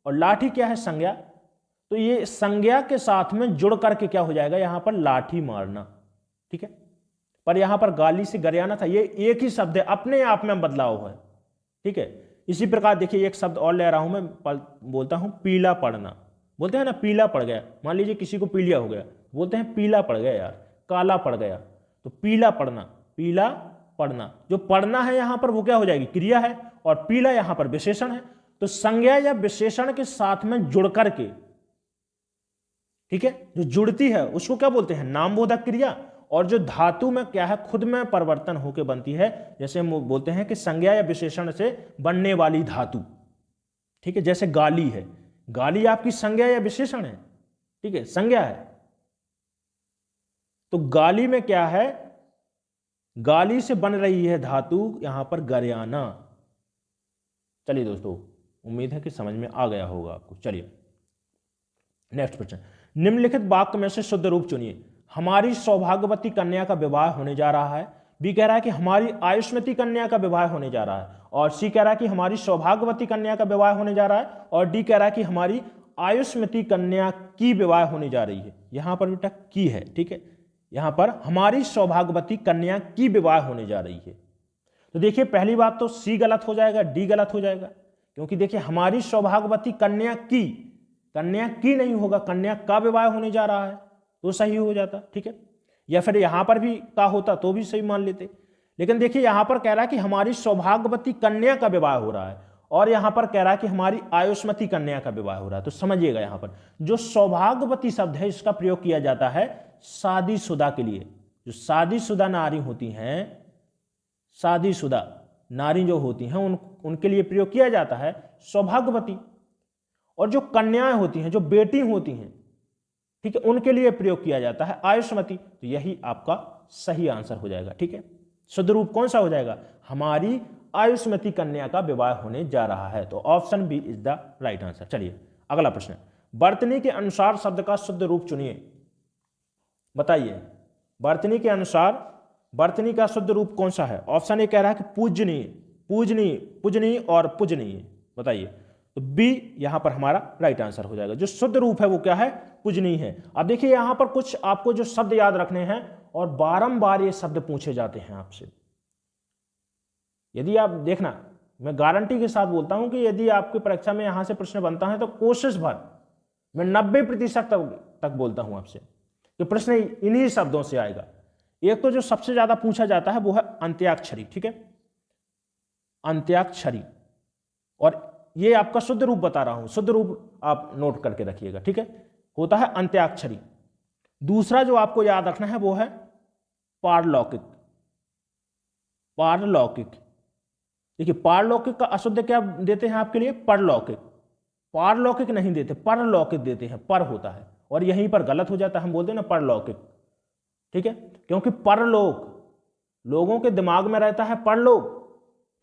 और लाठी क्या है, संज्ञा। तो ये संज्ञा के साथ में जुड़ करके क्या हो जाएगा यहां पर, लाठी मारना, ठीक है। पर यहां पर गाली से गरियाना था, ये एक ही शब्द है, अपने आप में बदलाव है, ठीक है। इसी प्रकार देखिए एक शब्द और ले रहा हूं मैं, बोलता हूं पीला पड़ना, बोलते हैं ना पीला पड़ गया, मान लीजिए किसी को पीलिया हो गया, बोलते हैं पीला पड़ गया यार, काला पड़ गया। तो पीला पड़ना, पीला पढ़ना, जो पढ़ना है यहां पर वो क्या हो जाएगी, क्रिया है, और पीला यहां पर विशेषण है। तो संज्ञा या विशेषण के साथ में जुड़ करके, ठीक है, जो जुड़ती है उसको क्या बोलते हैं, नामबोधक क्रिया। और जो धातु में क्या है, खुद में परिवर्तन होकर बनती है, जैसे हम बोलते हैं कि संज्ञा या विशेषण से बनने वाली धातु, ठीक है। जैसे गाली है, गाली आपकी संज्ञा या विशेषण है, ठीक है, संज्ञा है। तो गाली में क्या है, गाली से बन रही है धातु यहां पर गरियाना। चलिए दोस्तों, उम्मीद है कि समझ में आ गया होगा आपको। चलिए नेक्स्ट प्रश्न, निम्नलिखित वाक्य में से शुद्ध रूप चुनिए। हमारी सौभाग्यवती कन्या का विवाह होने जा रहा है। बी कह रहा है कि हमारी आयुष्मती कन्या का विवाह होने जा रहा है, और सी कह रहा है कि हमारी सौभाग्यवती कन्या का विवाह होने जा रहा है, और डी कह रहा है कि हमारी आयुष्मती कन्या की विवाह होने जा रही है। यहां पर बेटा की है, ठीक है, यहां पर हमारी सौभाग्यवती कन्या की विवाह होने जा रही है। तो देखिए पहली बात तो सी गलत हो जाएगा, डी गलत हो जाएगा, क्योंकि देखिए हमारी सौभाग्यवती कन्या की, कन्या की नहीं होगा, कन्या का विवाह होने जा रहा है तो सही हो जाता, ठीक है। या फिर यहां पर भी का होता तो भी सही मान लेते, लेकिन देखिए यहां पर कह रहा है कि हमारी सौभाग्यवती कन्या का विवाह हो रहा है, और यहां पर कह रहा है कि हमारी आयुष्मती कन्या का विवाह हो रहा है। तो समझिएगा यहां पर जो सौभाग्यवती शब्द है इसका प्रयोग किया जाता है शादीशुदा के लिए। जो शादीशुदा नारी होती हैं, शादीशुदा नारी जो होती हैं उनके लिए प्रयोग किया जाता है सौभाग्यवती, और जो कन्याएं होती हैं, जो बेटी होती हैं, ठीक है, उनके लिए प्रयोग किया जाता है आयुष्मती। तो यही आपका सही आंसर हो जाएगा, ठीक है। शुद्ध रूप कौन सा हो जाएगा, हमारी आयुष्मती कन्या का विवाह होने जा रहा है। तो option B is the right answer. चलिए अगला प्रश्न, वर्तनी के अनुसार शब्द का शुद्ध रूप चुनिए। बताइए वर्तनी के अनुसार वर्तनी का शुद्ध रूप कौन सा है। ऑप्शन ए कह रहा है कि पूजनीय, पूजनीय, पूजनीय और पूजनीय। बताइए, तो बी यहां पर हमारा राइट आंसर हो जाएगा। जो शुद्ध रूप है वो क्या है, पूजनीय है। अब देखिए यहां पर कुछ आपको जो शब्द याद रखने हैं और बारंबार ये शब्द पूछे जाते हैं आपसे। यदि आप देखना, मैं गारंटी के साथ बोलता हूं कि यदि आपकी परीक्षा में यहां से प्रश्न बनता है तो कोशिश भर, मैं 90% तक बोलता हूं आपसे कि प्रश्न इन्हीं शब्दों से आएगा। एक तो जो सबसे ज्यादा पूछा जाता है वो है अंत्याक्षरी, ठीक है, अंत्याक्षरी, और ये आपका शुद्ध रूप बता रहा हूं, शुद्ध रूप आप नोट करके रखिएगा, ठीक है, होता है अंत्याक्षरी। दूसरा जो आपको याद रखना है वो है पारलौकिक। पारलौकिक, देखिए पारलौकिक का अशुद्ध क्या देते हैं आपके लिए, परलौकिक। पारलौकिक नहीं देते, परलौकिक देते हैं, पर होता है, और यहीं पर गलत हो जाता है, हम बोलते हैं ना परलौकिक, ठीक है, क्योंकि परलोक लोगों के दिमाग में रहता है परलोक,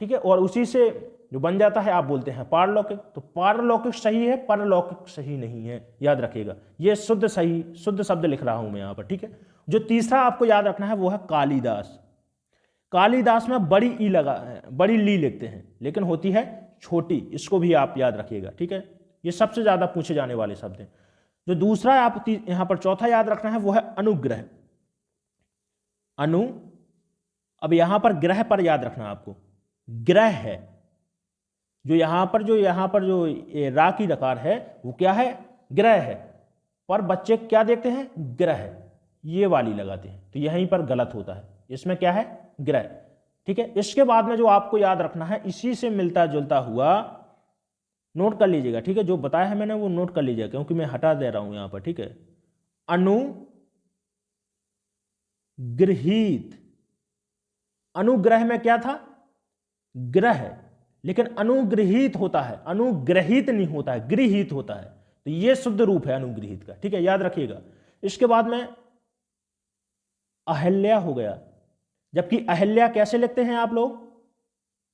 ठीक है, और उसी से जो बन जाता है आप बोलते हैं पारलौकिक। तो पारलौकिक सही है, परलौकिक सही नहीं है, याद रखिएगा। ये शुद्ध सही शुद्ध शब्द लिख रहा हूं मैं यहां पर, ठीक है। जो तीसरा आपको याद रखना है वो है कालिदास। कालिदास में बड़ी ई लगा है, बड़ी ली लिखते हैं, लेकिन होती है छोटी, इसको भी आप याद रखिएगा, ठीक है। ये सबसे ज्यादा पूछे जाने वाले शब्द हैं। जो दूसरा आप यहां पर चौथा याद रखना है वो है अनुग्रह। अब यहां पर ग्रह पर याद रखना आपको, ग्रह है जो यहां पर जो रा की रकार है वो क्या है, ग्रह है, पर बच्चे क्या देखते हैं, ग्रह, ये वाली लगाते हैं, तो यहीं पर गलत होता है, इसमें क्या है, ग्रह, ठीक है। इसके बाद में जो आपको याद रखना है इसी से मिलता जुलता हुआ, नोट कर लीजिएगा, ठीक है, जो बताया है मैंने वो नोट कर लीजिएगा, क्योंकि मैं हटा दे रहा हूं यहां पर, ठीक है। अनुगृहीत, अनुग्रह में क्या था, ग्रह, लेकिन अनुग्रहित होता है, अनुग्रहित नहीं होता है, गृहीत होता है, तो ये शुद्ध रूप है अनुग्रहित का, ठीक है, याद रखिएगा। इसके बाद में अहिल्या हो गया, जबकि अहिल्या कैसे लिखते हैं आप लोग,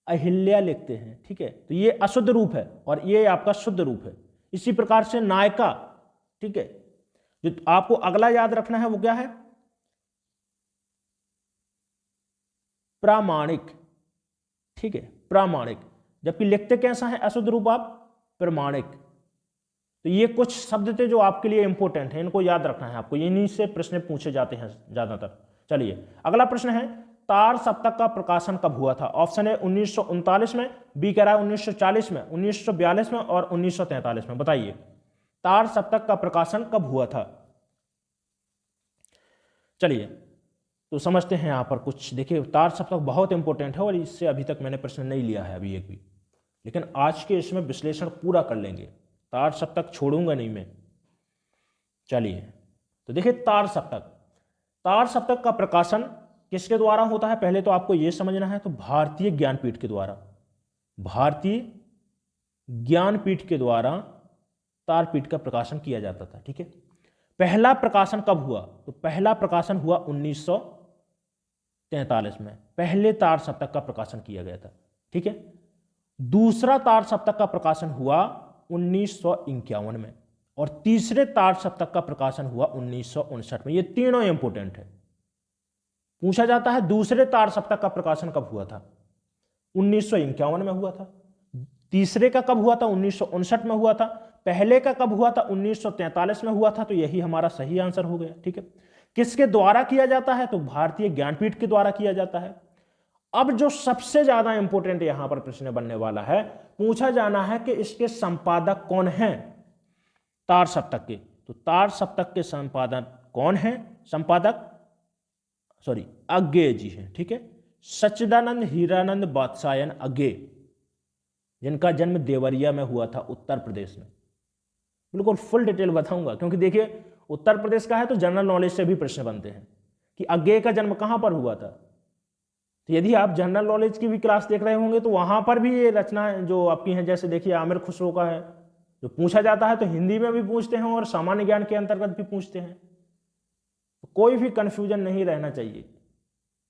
अहिल्या लिखते हैं, ठीक है, तो ये अशुद्ध रूप है और ये आपका शुद्ध रूप है। इसी प्रकार से नायका, ठीक है, जो आपको अगला याद रखना है वो क्या है, प्रामाणिक, ठीक है, प्रामाणिक, जबकि लिखते कैसा है अशुद्ध रूप आप, प्रमाणिक। तो ये कुछ शब्द थे जो आपके लिए इंपॉर्टेंट है, इनको याद रखना है आपको, इन्हीं से प्रश्न पूछे जाते हैं ज्यादातर। चलिए अगला प्रश्न है, तार सप्तक का प्रकाशन कब हुआ था। ऑप्शन है 1939 में, बी कह रहा है 1940 में, 1942 में और 1943 में। बताइए तार सप्तक का प्रकाशन कब हुआ था। चलिए तो समझते हैं यहां पर कुछ। देखिए तार सप्तक बहुत इंपॉर्टेंट है और इससे अभी तक मैंने प्रश्न नहीं लिया है अभी एक भी, लेकिन आज के इसमें विश्लेषण पूरा कर लेंगे, तार सप्तक छोड़ूंगा नहीं मैं। चलिए तो देखिए तार सप्तक का प्रकाशन किसके द्वारा होता है, पहले तो आपको यह समझना है, तो भारतीय ज्ञानपीठ के द्वारा, भारतीय ज्ञानपीठ के द्वारा तारपीठ का प्रकाशन किया जाता था, ठीक है। पहला प्रकाशन कब हुआ, तो पहला प्रकाशन हुआ 1943 में, पहले तार सप्तक का प्रकाशन किया गया था, ठीक है। दूसरा तार सप्तक का प्रकाशन हुआ 1951 में और तीसरे तार सप्तक का प्रकाशन हुआ 1959 में। ये तीनों इंपोर्टेंट है, पूछा जाता है दूसरे तार सप्तक का प्रकाशन कब हुआ था, 1951 में हुआ था। तीसरे का कब हुआ था, 1959 में हुआ था। पहले का कब हुआ था, 1943 में हुआ था। तो यही हमारा सही आंसर हो गया, ठीक है। किसके द्वारा किया जाता है, तो भारतीय ज्ञानपीठ के द्वारा किया जाता है। अब जो सबसे ज्यादा इंपॉर्टेंट यहां पर प्रश्न बनने वाला है, पूछा जाना है कि इसके संपादक कौन हैं तार सप्तक के। तो तार सप्तक के संपादक कौन है, संपादक अज्ञेय जी हैं, ठीक है। सच्चिदानंद हीरानंद बादशायन अज्ञेय, जिनका जन्म देवरिया में हुआ था, उत्तर प्रदेश में। बिल्कुल फुल डिटेल बताऊंगा, क्योंकि देखिए उत्तर प्रदेश का है तो जनरल नॉलेज से भी प्रश्न बनते हैं कि अज्ञेय का जन्म कहां पर हुआ था। तो यदि आप जनरल नॉलेज की भी क्लास देख रहे होंगे तो वहां पर भी ये रचना जो आपकी हैं, जैसे देखिए आमिर खुसरो का है, जो पूछा जाता है तो हिंदी में भी पूछते हैं और सामान्य ज्ञान के अंतर्गत भी पूछते हैं। तो कोई भी कंफ्यूजन नहीं रहना चाहिए,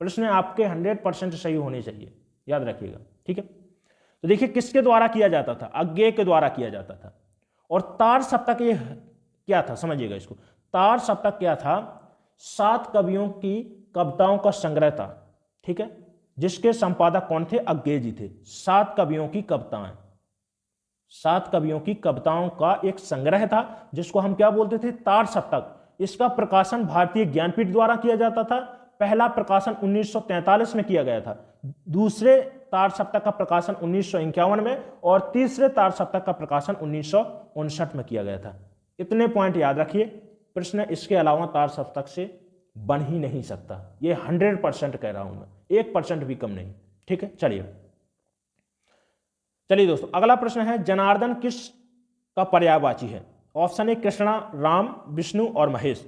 प्रश्न आपके 100% सही होने चाहिए, याद रखिएगा, ठीक है। तो देखिए किसके द्वारा किया जाता था, अज्ञेय के द्वारा किया जाता था। और तार सप्तक ये क्या था, समझिएगा इसको। तार सप्तक क्या था, 7 कवियों की कविताओं का संग्रह था, ठीक है, जिसके संपादक कौन थे, अज्ञेय जी थे। 7 कवियों की कविताएं, 7 कवियों की कविताओं का एक संग्रह था, जिसको हम क्या बोलते थे, तार सप्तक। इसका प्रकाशन भारतीय ज्ञानपीठ द्वारा किया जाता था। पहला प्रकाशन 1943 में किया गया था, दूसरे तार सप्तक का प्रकाशन 1951 में और तीसरे तार सप्तक का प्रकाशन 1959 में किया गया था। इतने पॉइंट याद रखिए, प्रश्न इसके अलावा तार सप्तक से बन ही नहीं सकता, ये 100% कह रहा हूं मैं, 1% भी कम नहीं। ठीक है, चलिए दोस्तों, अगला प्रश्न है जनार्दन किस का पर्यायवाची है? ऑप्शन ए कृष्णा, राम, विष्णु और महेश।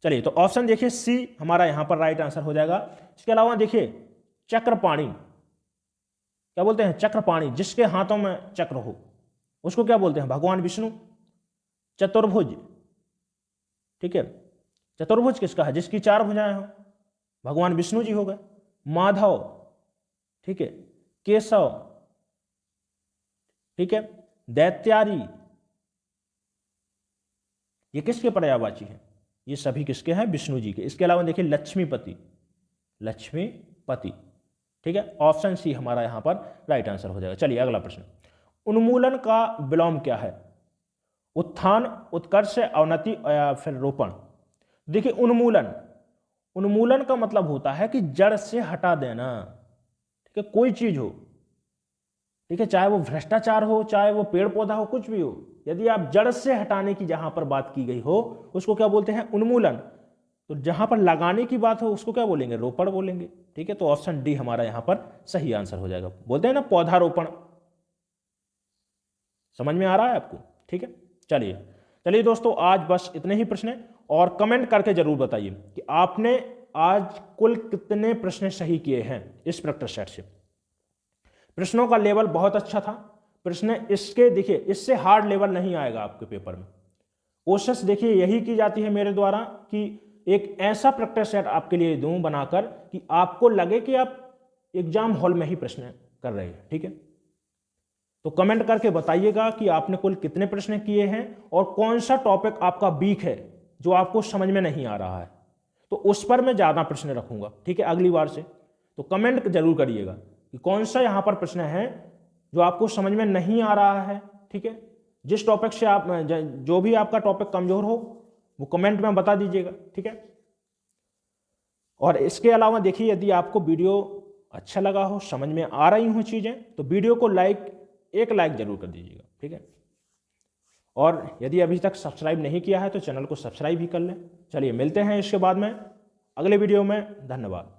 चलिए तो ऑप्शन देखिए सी हमारा यहां पर राइट आंसर हो जाएगा। इसके अलावा देखिए चक्रपाणी, क्या बोलते हैं? चक्रपाणी, जिसके हाथों में चक्र हो उसको क्या बोलते हैं? भगवान विष्णु। चतुर्भुज, ठीक है, चतुर्भुज किसका है? जिसकी 4 भुजाएं हो, भगवान विष्णु जी हो गए। माधव, ठीक है, केशव, ठीक है, दैत्यारी, ये किसके पर्यायवाची है? ये सभी किसके हैं? विष्णु जी के। इसके अलावा देखिए लक्ष्मीपति, लक्ष्मीपति, ठीक है, ऑप्शन सी हमारा यहां पर राइट आंसर हो जाएगा। चलिए अगला प्रश्न, उन्मूलन का विलोम क्या है? उत्थान, उत्कर्ष, अवनति या फिर रोपण। देखिए उन्मूलन, उन्मूलन का मतलब होता है कि जड़ से हटा देना, ठीक है, कोई चीज हो, ठीक है, चाहे वो भ्रष्टाचार हो, चाहे वो पेड़ पौधा हो, कुछ भी हो, यदि आप जड़ से हटाने की जहां पर बात की गई हो उसको क्या बोलते हैं? उन्मूलन। तो जहां पर लगाने की बात हो उसको क्या बोलेंगे? रोपण बोलेंगे। ठीक है, तो ऑप्शन डी हमारा यहां पर सही आंसर हो जाएगा। बोलते हैं ना पौधारोपण। समझ में आ रहा है आपको? ठीक है, चलिए दोस्तों, आज बस इतने ही प्रश्न हैं और कमेंट करके जरूर बताइए कि आपने आज कुल कितने प्रश्न सही किए हैं इस प्रैक्टिस सेट से। प्रश्नों का लेवल बहुत अच्छा था। प्रश्न इसके देखिए, इससे हार्ड लेवल नहीं आएगा आपके पेपर में। कोशिश देखिए यही की जाती है मेरे द्वारा कि एक ऐसा प्रैक्टिस सेट आपके लिए दूं बनाकर कि आपको लगे कि आप एग्जाम हॉल में ही प्रश्न कर रहे हैं। ठीक है, तो कमेंट करके बताइएगा कि आपने कुल कितने प्रश्न किए हैं और कौन सा टॉपिक आपका वीक है जो आपको समझ में नहीं आ रहा है, तो उस पर मैं ज्यादा प्रश्न रखूंगा। ठीक है, अगली बार से तो कमेंट जरूर करिएगा कि कौन सा यहां पर प्रश्न है जो आपको समझ में नहीं आ रहा है। ठीक है, जिस टॉपिक से आप, जो भी आपका टॉपिक कमजोर हो वो कमेंट में बता दीजिएगा। ठीक है, और इसके अलावा देखिए यदि आपको वीडियो अच्छा लगा हो, समझ में आ रही हो चीजें, तो वीडियो को एक लाइक जरूर कर दीजिएगा। ठीक है, और यदि अभी तक सब्सक्राइब नहीं किया है तो चैनल को सब्सक्राइब भी कर लें। चलिए मिलते हैं इसके बाद में अगले वीडियो में। धन्यवाद।